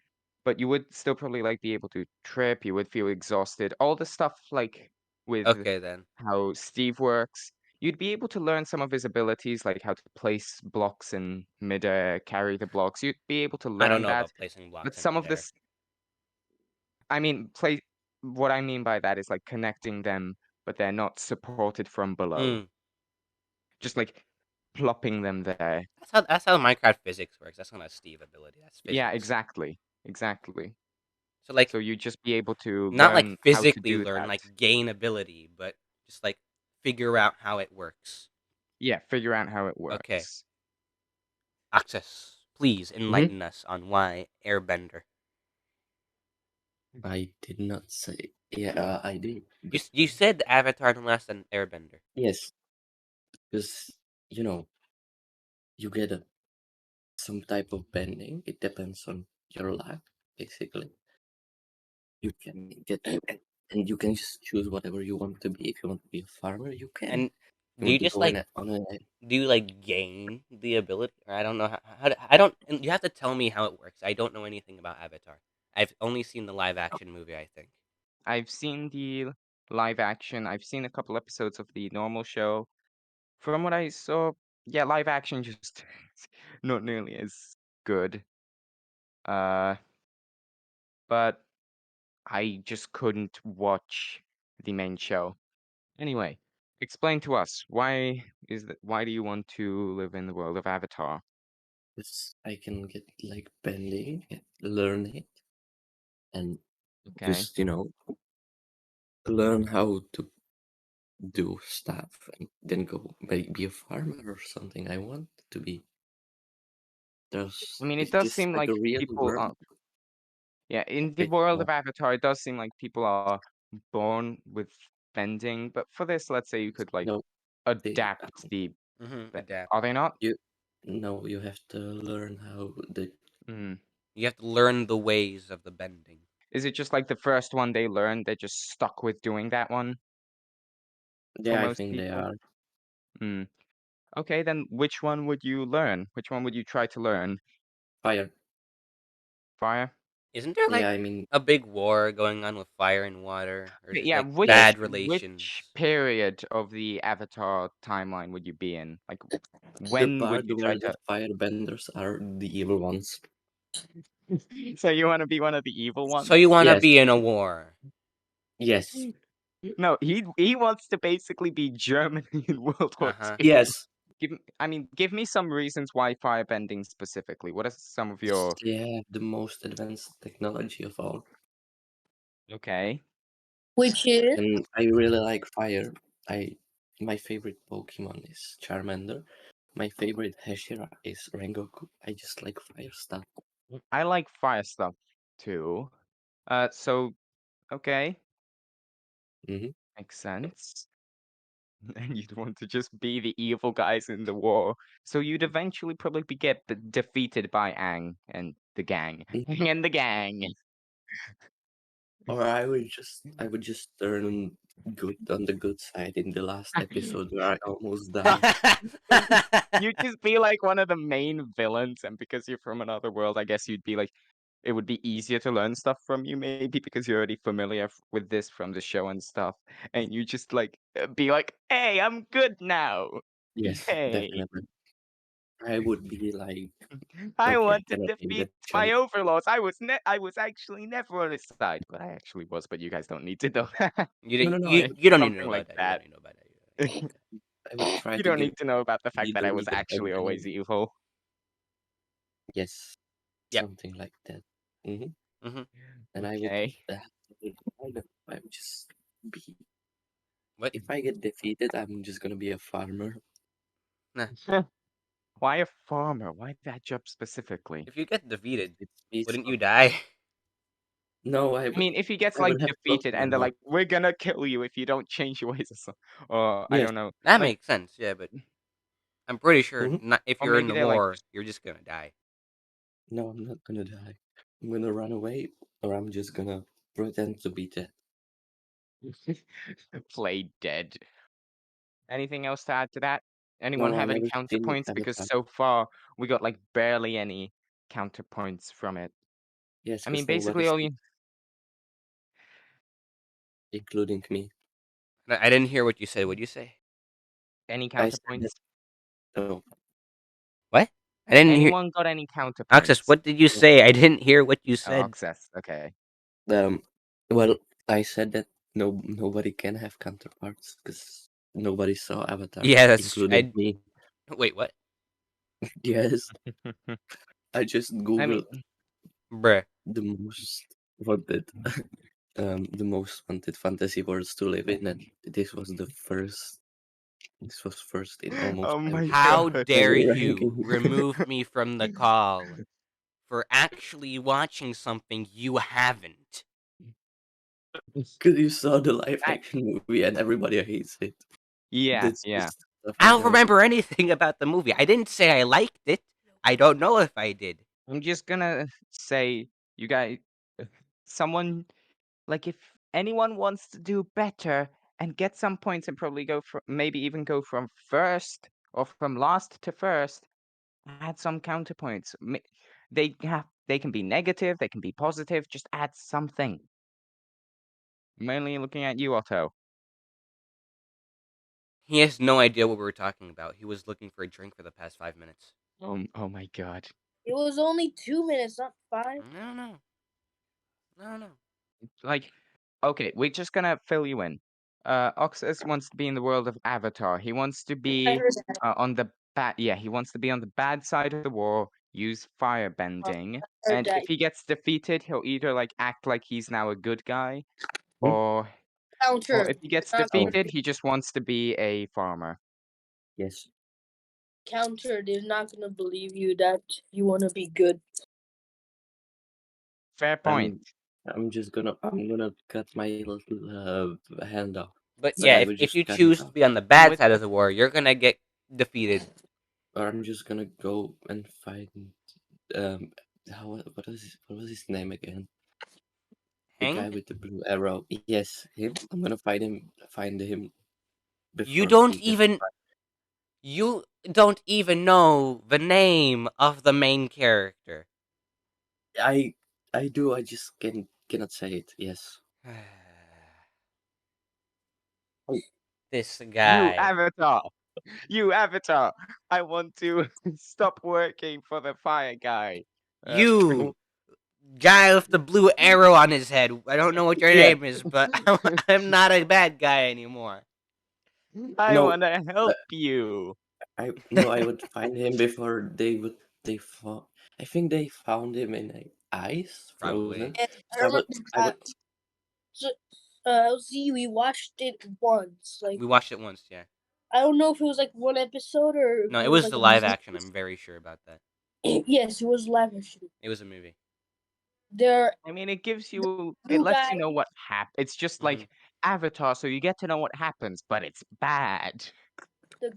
S1: but you would still probably like be able to trip, you would feel exhausted. All the stuff like with
S2: Okay then.
S1: how Steve works, you'd be able to learn some of his abilities, like how to place blocks in midair, carry the blocks. You'd be able to
S2: I don't
S1: learn
S2: know
S1: that.
S2: about placing
S1: But
S2: blocks in
S1: some of
S2: midair.
S1: this, I mean, play. What I mean by that is like connecting them, but they're not supported from below.
S2: Mm.
S1: Just like plopping them there.
S2: That's how Minecraft physics works. That's not a Steve ability. That's
S1: Yeah,
S2: physics.
S1: exactly. Exactly.
S2: So like
S1: So you'd just be able to
S2: not like
S1: learn how to
S2: physically
S1: do
S2: learn,
S1: that.
S2: like gain ability, but just like figure out how it works.
S1: Yeah, figure out how it
S2: Okay.
S1: works.
S2: Access, please
S3: Mm-hmm.
S2: enlighten us on why Airbender.
S3: I did not say. Yeah, I did. But
S2: You said Avatar no less than Airbender.
S3: yes, because you get some type of bending. It depends on your luck, basically. You can get and you can just choose whatever you want to be. If you want to be a farmer, you can.
S2: And
S3: If you
S2: do you
S3: want to
S2: just
S3: go in
S2: like
S3: on a
S2: do you like gain the ability? Or I don't know I don't. And you have to tell me how it works. I don't know anything about Avatar. I've only seen the live action movie. I think.
S1: I've seen the live action. I've seen a couple episodes of the normal show. From what I saw, yeah, live action just not nearly as good. Uh, but I just couldn't watch the main show. Anyway, explain to us why do you want to live in the world of Avatar?
S3: because I can get like bending, learn it, and
S1: Okay.
S3: just learn how to do stuff, and then go be a farmer or something. I want to be.
S1: I mean, it
S3: It's
S1: does
S3: just
S1: seem
S3: like a
S1: like
S3: real
S1: people are,
S3: world.
S1: yeah, in the
S3: It,
S1: world of Avatar, it does seem like people are born with bending, but for this, let's say you could like
S3: no, they
S1: adapt the
S2: Adapt.
S1: are they not?
S3: you no, you have to learn how the
S1: Mm.
S2: You have to learn the ways of the bending.
S1: Is it just like the first one they learn, they're just stuck with doing that one for
S3: yeah, I
S1: most
S3: think they
S1: people?
S3: are
S1: Hmm. Okay, then which one would you learn? Which one would you try to learn?
S3: fire.
S1: Fire?
S2: Isn't there like
S3: Yeah, I mean,
S2: a big war going on with fire and water, or just
S1: Yeah,
S2: like
S3: yes,
S2: bad
S1: which
S2: relations?
S1: period of the Avatar timeline would you be in? Like,
S3: the
S1: when would
S3: part
S1: you
S3: where
S1: try
S3: the
S1: to?
S3: firebenders are the evil ones.
S1: So you want to be one of the evil
S2: So you
S1: ones?
S2: want to
S3: Yes,
S2: be in a war?
S3: yes,
S1: No, he wants to basically be Germany in World War
S2: Uh-huh.
S1: II.
S3: yes.
S1: Give me some reasons why firebending specifically. What are some of your?
S3: They have the most advanced technology of all,
S1: Okay.
S4: Which is
S3: and I really like fire. I My favorite Pokemon is Charmander. My favorite Hashira is Rengoku. I just like fire stuff.
S1: I like fire stuff too. So okay,
S3: Hmm.
S1: makes sense. And you'd want to just be the evil guys in the war. So you'd eventually probably get defeated by Aang and the gang. Aang and the gang.
S3: Or I would just turn good on the good side in the last episode where I almost die.
S1: You'd just be like one of the main villains, and because you're from another world, I guess you'd be like, it would be easier to learn stuff from you, maybe because you're already familiar with this from the show and stuff, and you just like be like, "Hey, I'm good now.
S3: Yes,
S1: Hey,
S3: definitely. I would be like,
S1: I
S3: okay, I
S1: want to
S3: cannot take
S1: defeat
S3: that
S1: my
S3: chance.
S1: overlords. I was actually never on his side, but I actually was. But you guys don't need to know that.
S2: you
S3: No,
S2: don't-
S3: no, no.
S2: you
S3: I,
S2: you don't need to know
S1: Something like
S2: about that. You don't
S1: that.
S2: need to know about that. You don't need to know about that.
S3: I would try
S1: You
S3: to
S1: don't
S3: get
S1: need to know about the
S3: be
S1: fact that I was
S3: deleted
S1: actually always
S3: again.
S1: evil.
S3: Yes,
S2: Yep.
S3: something like that. Hmm.
S2: Mhm.
S3: And I would,
S1: Okay.
S3: uh, I would just be.
S2: What?
S3: If I get defeated, I'm just gonna be a farmer.
S2: Nah.
S1: Why a farmer? Why that job specifically?
S2: If you get defeated,
S3: It's
S2: wouldn't you
S3: peaceful.
S2: die?
S3: No,
S1: I mean, if he gets
S3: I
S1: like
S3: would have clothes
S1: defeated
S3: on
S1: and they're
S3: now.
S1: like, "We're gonna kill you if you don't change your ways," or I
S3: Yes.
S1: don't know,
S2: That
S1: like,
S2: makes sense. Yeah, but I'm pretty sure
S3: Hmm.
S2: not if
S1: or
S2: you're in
S1: maybe
S2: the
S1: they're like,
S2: war, you're just gonna die.
S3: No, I'm not gonna die. I'm gonna run away, or I'm just gonna pretend to be dead.
S1: play dead. Anything else to add to that? Anyone
S3: No, I
S1: have any
S3: never seen
S1: counterpoints? Because
S3: Avatar.
S1: so far we got like barely any counterpoints from it.
S3: Yes,
S1: I mean,
S3: because
S1: basically
S3: nobody's
S1: all
S3: seen,
S1: you
S3: including me.
S2: I didn't hear what you said. What'd you say?
S1: any
S3: I said that.
S1: counterpoints?
S3: Oh,
S2: What? I didn't hear.
S1: Anyone got any
S2: Access,
S1: counterpoints?
S2: what did you
S3: no.
S2: say? I didn't hear what you
S1: Oh,
S2: said.
S1: access. Okay.
S3: Um. Well, I said that nobody can have counterparts because nobody saw Avatar,
S2: Yeah, that's.
S3: including
S2: I
S3: me.
S2: wait. What?
S3: Yes, I just
S1: I mean,
S3: googled
S2: Bruh.
S3: the most wanted, the most wanted fantasy worlds to live in, and this was the first. This was first in almost
S1: oh my
S2: How
S1: god.
S2: dare
S3: every
S2: you
S3: ranking.
S2: remove me from the call for actually watching something you haven't?
S3: Because you saw the live
S1: I,
S3: action movie and everybody hates it.
S1: yeah,
S3: That's
S1: yeah.
S3: just stuff
S2: I
S3: I
S2: don't
S3: know.
S2: remember anything about the movie. I didn't say I liked it. I don't know if I did.
S1: I'm just gonna say, you guys, someone like if anyone wants to do better and get some points and probably go from maybe even go from first or from last to first, add some counterpoints. They can be negative, they can be positive. Just add something. I'm only looking at you, Otto.
S2: He has no idea what we were talking about. He was looking for a drink for the past 5 minutes.
S1: Oh my god.
S4: it was only 2 minutes, not 5.
S2: I don't know. I don't know.
S1: Like, okay, we're just gonna fill you in. Oxus wants to be in the world of Avatar. He wants to
S4: I
S1: be
S4: heard that.
S1: on the bad. Yeah, he wants to be on the bad side of the war. Use fire
S4: I
S1: bending,
S4: heard
S1: and
S4: that.
S1: if he gets defeated, he'll either like act like he's now a good guy,
S3: Hmm?
S1: or
S4: Counter.
S1: if he gets
S4: Not gonna
S3: Oh,
S1: defeated, he just wants to be a farmer.
S3: yes.
S4: counter. They're not gonna believe you that you wanna be good.
S1: Fair point.
S3: I'm gonna cut my little hand off,
S2: But
S3: but
S2: yeah,
S3: I
S2: if,
S3: would
S2: if
S3: just
S2: you
S3: cut it
S2: choose to
S3: off,
S2: be on the
S1: And
S2: bad
S1: with
S2: side of the war, you're gonna get defeated.
S3: or I'm just gonna go and find um how what was his name again? The guy
S2: Hang?
S3: with the blue arrow. Yes, him. I'm gonna find him
S2: You
S3: before
S2: don't
S3: he gets.
S2: even you don't even know the name of the main character.
S3: I I do. I just cannot say it. Yes. Oh,
S2: This
S1: You
S2: guy.
S1: Avatar! You Avatar! I want to stop working for the fire guy.
S2: You guy with the blue arrow on his head. I don't know what your
S3: yeah.
S2: name is, but I'm not a bad guy anymore.
S1: I
S3: No.
S1: want to help you.
S3: I would find him before they found. I think they found him in a ice,
S2: Probably.
S3: frozen.
S4: And I
S3: So
S4: remember
S3: I would.
S4: that. So, LZ, we watched it once. Like,
S2: We watched it once, yeah.
S4: I don't know if it was like one episode or if
S2: No,
S4: it
S2: it
S4: was
S2: was
S4: like
S2: the
S4: a
S2: live
S4: movie.
S2: action. I'm very sure about that.
S4: Yes, it was live action.
S2: It was a movie.
S4: There,
S1: I mean, it gives
S4: the
S1: you, it
S4: blue
S1: lets
S4: guy,
S1: you know what happens. It's just
S2: Mhm.
S1: like Avatar, so you get to know what happens, but it's bad.
S4: the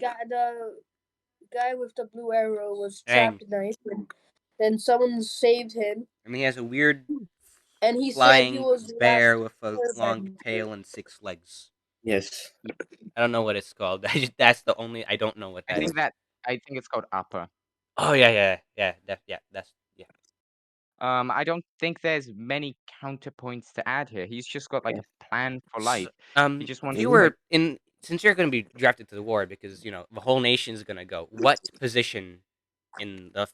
S4: guy with the blue arrow was
S2: Dang.
S4: trapped in ice, and then someone saved him,
S2: And he has a weird
S4: and he said he
S2: flying
S4: was
S2: bear
S4: last
S2: with a long
S4: airbender.
S2: tail and 6 legs.
S3: Yes.
S2: I don't know what it's called. That's the only. I don't know what
S1: I
S2: that is.
S1: think that, I think it's called Appa.
S2: Oh yeah. That's yeah.
S1: I don't think there's many counterpoints to add here. He's just got like
S3: Yeah.
S1: a plan for
S2: So,
S1: life. He just
S2: if
S1: wants
S2: you
S1: to
S3: Mhm.
S1: like
S2: were in, since you're going to be drafted to the war because the whole nation's going to go. What position in the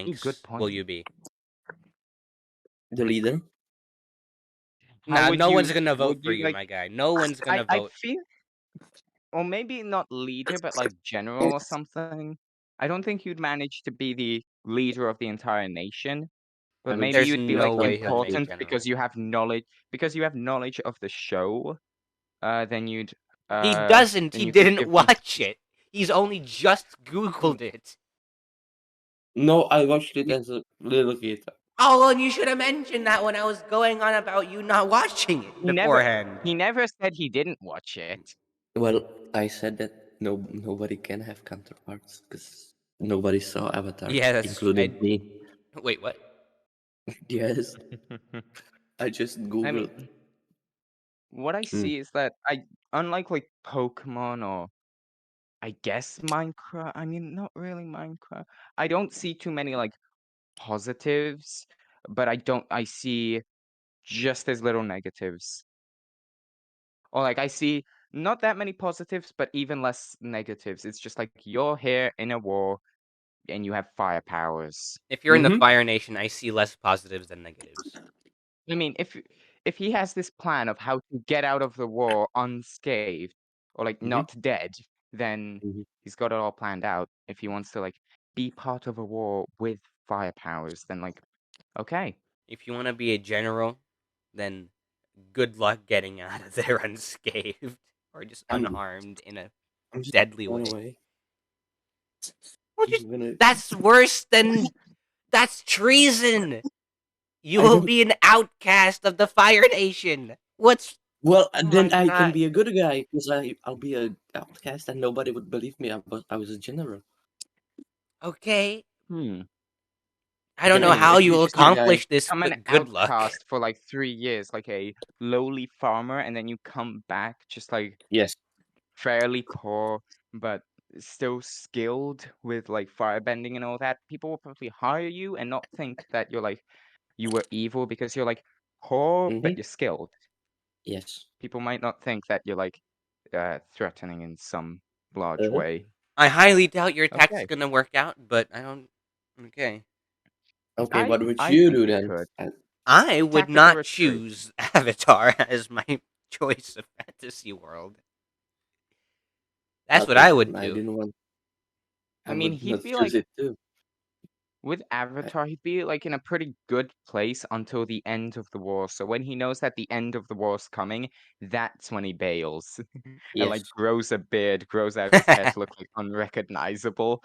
S1: ooh, good
S2: ranks will
S1: point.
S2: you be?
S3: The leader.
S1: How
S2: Nah,
S1: would
S2: no one's
S1: you
S2: gonna
S1: would
S2: vote for
S1: you
S2: you,
S1: like
S2: my guy. No one's gonna
S1: I
S2: vote.
S1: feel, or maybe not leader, but like general or something. I don't think you'd manage to be the leader of the entire nation,
S3: I
S1: but
S3: would
S1: maybe
S2: There's
S3: just
S1: you'd be
S2: no
S1: like
S2: way he'll make
S1: important
S2: general.
S1: because you have knowledge, of the show. Then you'd
S2: He doesn't.
S1: then
S2: He
S1: you could
S2: didn't
S1: give them
S2: watch it. He's only just Googled it.
S3: No, I watched it as a little kid.
S2: Oh, well, you should have mentioned that when I was going on about you not watching it
S1: he never
S2: beforehand.
S1: he never said he didn't watch it.
S3: Well, I said that nobody can have counterparts because nobody saw Avatar,
S2: Yeah, that's.
S3: including me.
S2: Wait, what?
S3: Yes, I just
S1: I mean,
S3: googled.
S1: what I
S3: Mm.
S1: see is that unlike like Pokemon or I guess Minecraft, I mean, not really Minecraft. I don't see too many like positives, but I see just as little negatives. Or like I see not that many positives, but even less negatives. It's just like you're here in a war and you have fire powers.
S2: If you're in the
S3: Mm-hmm.
S2: Fire Nation, I see less positives than negatives.
S1: I mean, if he has this plan of how to get out of the war unscathed or like
S3: Mm-hmm.
S1: not dead, then
S3: Mm-hmm.
S1: he's got it all planned out. If he wants to like be part of a war with fire powers, then like okay.
S2: If you want to be a general, then good luck getting out of there unscathed or just
S3: I'm
S2: unharmed in a
S3: I'm just
S2: deadly
S3: run
S2: way.
S3: away.
S2: Well,
S3: I'm gonna.
S2: that's worse than that's treason. You
S3: I
S2: will
S3: don't.
S2: be an outcast of the Fire Nation. What's
S3: Well,
S2: oh
S3: then
S2: my
S3: I can
S2: god?
S3: be a good guy because I'll be a outcast and nobody would believe me. I was a general.
S2: Okay,
S1: Hmm.
S2: I don't
S3: Then
S2: know
S3: I'm
S2: how
S3: a
S2: you will
S3: tasty guy.
S2: accomplish this,
S1: Become an
S2: but good luck.
S1: outcast for like 3 years, like a lowly farmer, and then you come back just like
S3: Yes.
S1: fairly poor, but still skilled with like firebending and all that. People will probably hire you and not think that you're like you were evil because you're like poor but
S3: Mm-hmm.
S1: you're skilled.
S3: Yes.
S1: People might not think that you're like threatening in some large
S3: Uh-huh.
S1: way.
S2: I highly doubt your attack's
S1: Okay,
S2: gonna work out, but I don't. Okay.
S3: Okay,
S1: I
S3: what would
S1: I
S3: you
S1: think
S3: do
S1: it
S3: then?
S1: could
S2: I would
S1: tactical
S2: not
S1: retreat.
S2: choose Avatar as my choice of fantasy world. That's what
S3: Okay,
S2: I would
S3: I
S2: do.
S3: didn't want. I
S1: I mean,
S3: would
S1: he'd
S3: not
S1: be
S3: choose
S1: like
S3: it too.
S1: with
S3: I,
S1: Avatar, he'd be like in a pretty good place until the end of the war. So when he knows that the end of the war's coming, that's when he bails and
S3: yes.
S1: like grows a beard, grows out his hair to look like unrecognizable,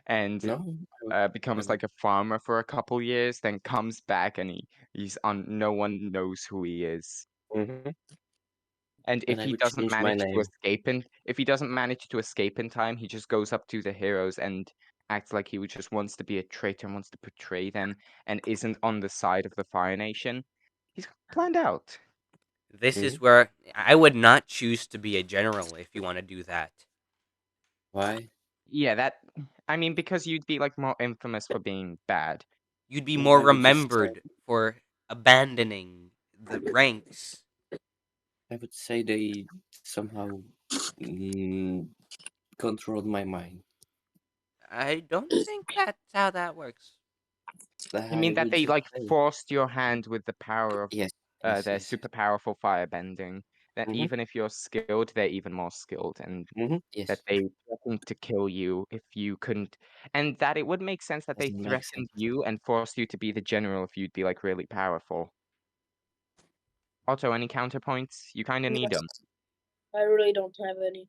S1: and
S3: No.
S1: becomes
S3: Um,
S1: like a farmer for a couple years, then comes back and he's on. No one knows who he is.
S3: mhm.
S1: And
S3: And I would change my name.
S1: if he doesn't manage to escape in time, he just goes up to the heroes and acts like he just wants to be a traitor and wants to betray them and isn't on the side of the Fire Nation. He's planned out.
S2: This
S3: Hmm.
S2: is where I would not choose to be a general if you want to do that.
S3: Why?
S1: Yeah, that I mean because you'd be like more infamous for being bad.
S2: you'd be
S3: No,
S2: more
S3: I would just
S2: remembered for abandoning the ranks.
S3: I would say they somehow mm, controlled my mind.
S2: I don't think that's how that works.
S1: You mean
S3: I
S1: that
S3: would
S1: they
S3: just
S1: like
S3: say
S1: forced your hand with the power of
S3: yes, yes,
S1: their
S3: yes, yes.
S1: super powerful firebending? That
S3: Mm-hmm.
S1: even if you're skilled, they're even more skilled, and
S3: Mm-hmm.
S1: that
S3: Yes,
S1: they threatened to kill you if you couldn't, and that it would make sense that they
S3: doesn't make
S1: threatened
S3: sense.
S1: you and forced you to be the general if you'd be like really powerful. Otto, any counterpoints? You kind of need
S4: Yes,
S1: them.
S4: I really don't have any.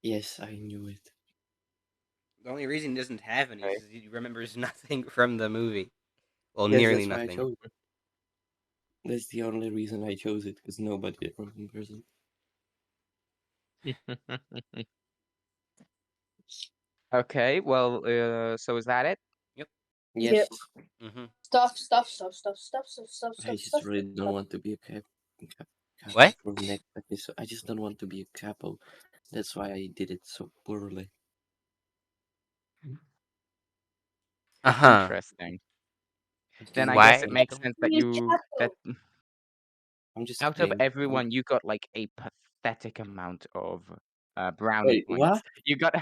S3: Yes, I knew it.
S2: The only reason he doesn't have any
S1: Okay.
S2: is he remembers nothing from the movie. Well,
S3: Yes,
S2: nearly
S3: that's why I
S2: nothing.
S3: chose it. That's the only reason I chose it, because nobody remembers it.
S1: Okay, well, so is that it?
S2: Yep.
S4: Yeah.
S3: Yes,
S2: Mm-hmm.
S3: I just really don't want to be a capo
S2: What?
S3: for next episode. I just don't want to be a capo. That's why I did it so poorly.
S2: Uh-huh.
S1: Interesting. Then
S3: Okay,
S1: I guess
S2: Why
S1: it
S2: you
S1: makes
S2: don't?
S1: sense that
S3: I'm just
S1: out of
S3: kidding.
S1: everyone, you got like a pathetic amount of brownie
S3: Wait,
S1: points.
S3: what?
S1: You got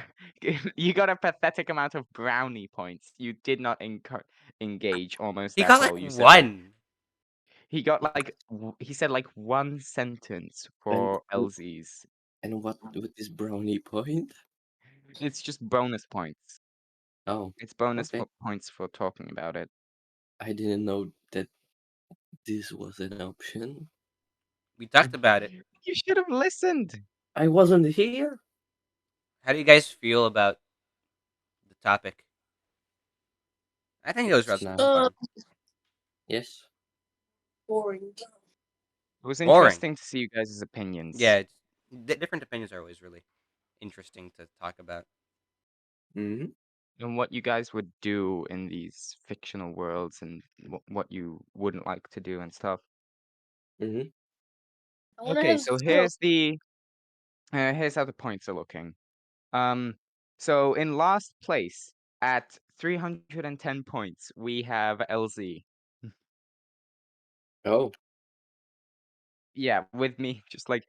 S1: you got a pathetic amount of brownie points. You did not engage almost
S2: He
S1: at
S2: got
S1: all.
S2: like
S1: You said like
S2: one.
S1: he got like he said like one sentence
S3: And
S1: for ElZee's.
S3: and what with this brownie point?
S1: It's just bonus points.
S3: Oh,
S1: It's bonus
S3: okay.
S1: points for talking about it.
S3: I didn't know that this was an option.
S2: We talked about it.
S1: You should have listened.
S3: I wasn't here.
S2: How do you guys feel about the topic? I think it was
S3: It's
S2: relatively
S3: not.
S4: Uh,
S2: fun.
S3: Yes.
S4: boring.
S1: It was
S2: Boring.
S1: interesting to see you guys' opinions
S2: Yeah, different opinions are always really interesting to talk about.
S3: Mm-hmm.
S1: and what you guys would do in these fictional worlds and what you wouldn't like to do and stuff.
S3: Mm-hmm.
S4: I want to
S1: Okay,
S4: have
S1: so
S4: zero.
S1: here's how the points are looking. So in last place at 310 points, we have ElZee.
S3: Oh.
S1: Yeah, with me, just like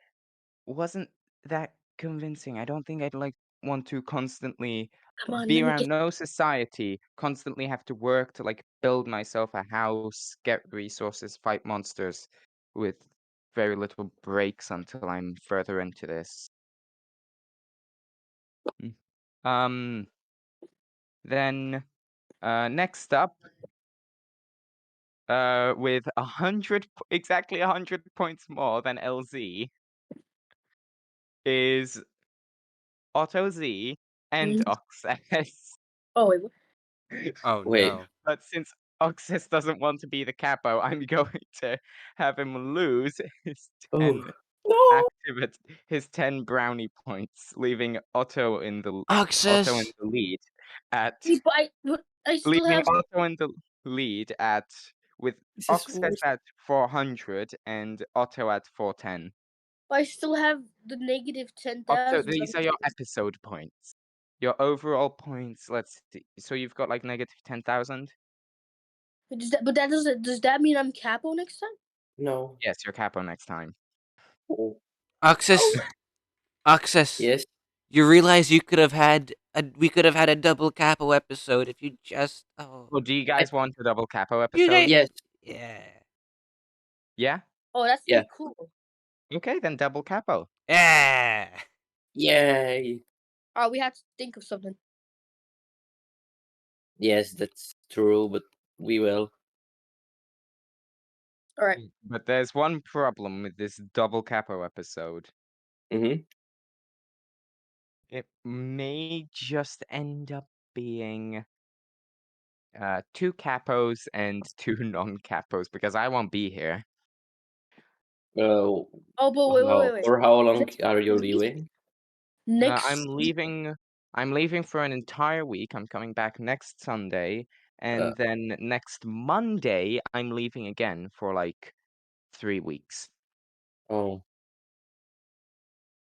S1: wasn't that convincing. I don't think I'd like want to constantly
S4: Come on,
S1: be
S4: let me
S1: around
S4: get.
S1: no society, constantly have to work to like build myself a house, get resources, fight monsters with very little breaks until I'm further into this. Mm. Um, then next up, with 100 exactly 100 points more than LZ is AutoZ and
S4: Mhm.
S1: Oxess.
S4: Oh wait, what?
S2: Oh
S3: Wait.
S2: no.
S1: But since Oxys doesn't want to be the capo, I'm going to have him lose his
S3: Oh.
S1: 10
S3: No.
S1: activate his 10 brownie points, leaving Otto in
S2: Access.
S1: the lead at
S4: But I still
S1: leaving
S4: have.
S1: Otto in the lead at with
S3: This is
S1: Oxys
S3: worse.
S1: at 400 and Otto at 410.
S4: I still have the negative
S1: Otto,
S4: 10,000
S1: these are your
S4: something.
S1: episode points. Your overall points, let's see. So you've got like negative 10,000?
S4: But that doesn't. Does that mean I'm capo next time?
S3: No.
S1: Yes, you're capo next time.
S3: Oh.
S2: Access. Access.
S3: Yes.
S2: You realize we could have had a double capo episode if you just
S1: Well, do you
S3: I,
S1: guys want a double capo
S2: you
S1: episode?
S2: guys
S3: yes.
S2: yeah.
S1: Yeah?
S4: Oh, that's
S3: Yeah.
S4: pretty cool.
S1: Okay, then double capo.
S2: Yeah.
S3: Yay.
S4: Oh, we have to think of something.
S3: Yes, that's true, but we will.
S4: All right.
S1: But there's one problem with this double capo episode.
S3: Mm-hmm.
S1: It may just end up being two capos and two non-capos because I won't be here.
S3: Oh,
S4: Oh, but wait.
S3: for how long
S4: Next,
S3: are you
S4: next,
S3: leaving?
S1: I'm
S4: next.
S1: leaving. I'm leaving for an entire week. I'm coming back next Sunday,
S3: Uh,
S1: and then next Monday I'm leaving again for like 3 weeks.
S3: oh,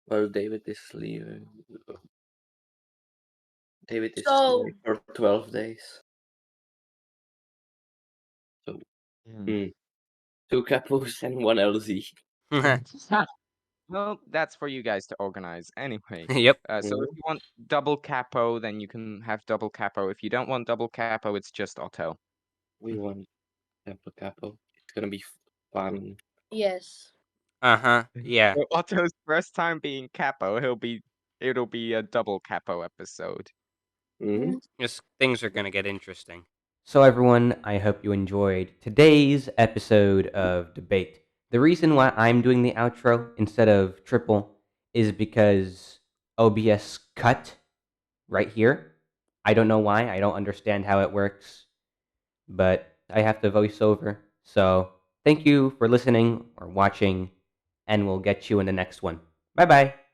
S3: well, David is leaving. David is
S4: So
S3: leaving for 12 days. Hmm. 2 capos and 1 LZ.
S1: Well, that's for you guys to organize anyway.
S2: Yep.
S1: So if you want double capo, then you can have double capo. If you don't want double capo, it's just Otto.
S3: We want capo. It's gonna be fun.
S4: Yes.
S2: Yeah.
S1: So Otto's first time being capo, it'll be a double capo episode.
S3: Hmm.
S2: Just things are gonna get interesting. So, everyone, I hope you enjoyed today's episode of Debate. The reason why I'm doing the outro instead of Triple is because OBS cut right here. I don't know why. I don't understand how it works, but I have to voice over. So, thank you for listening or watching, and we'll get you in the next one. Bye bye.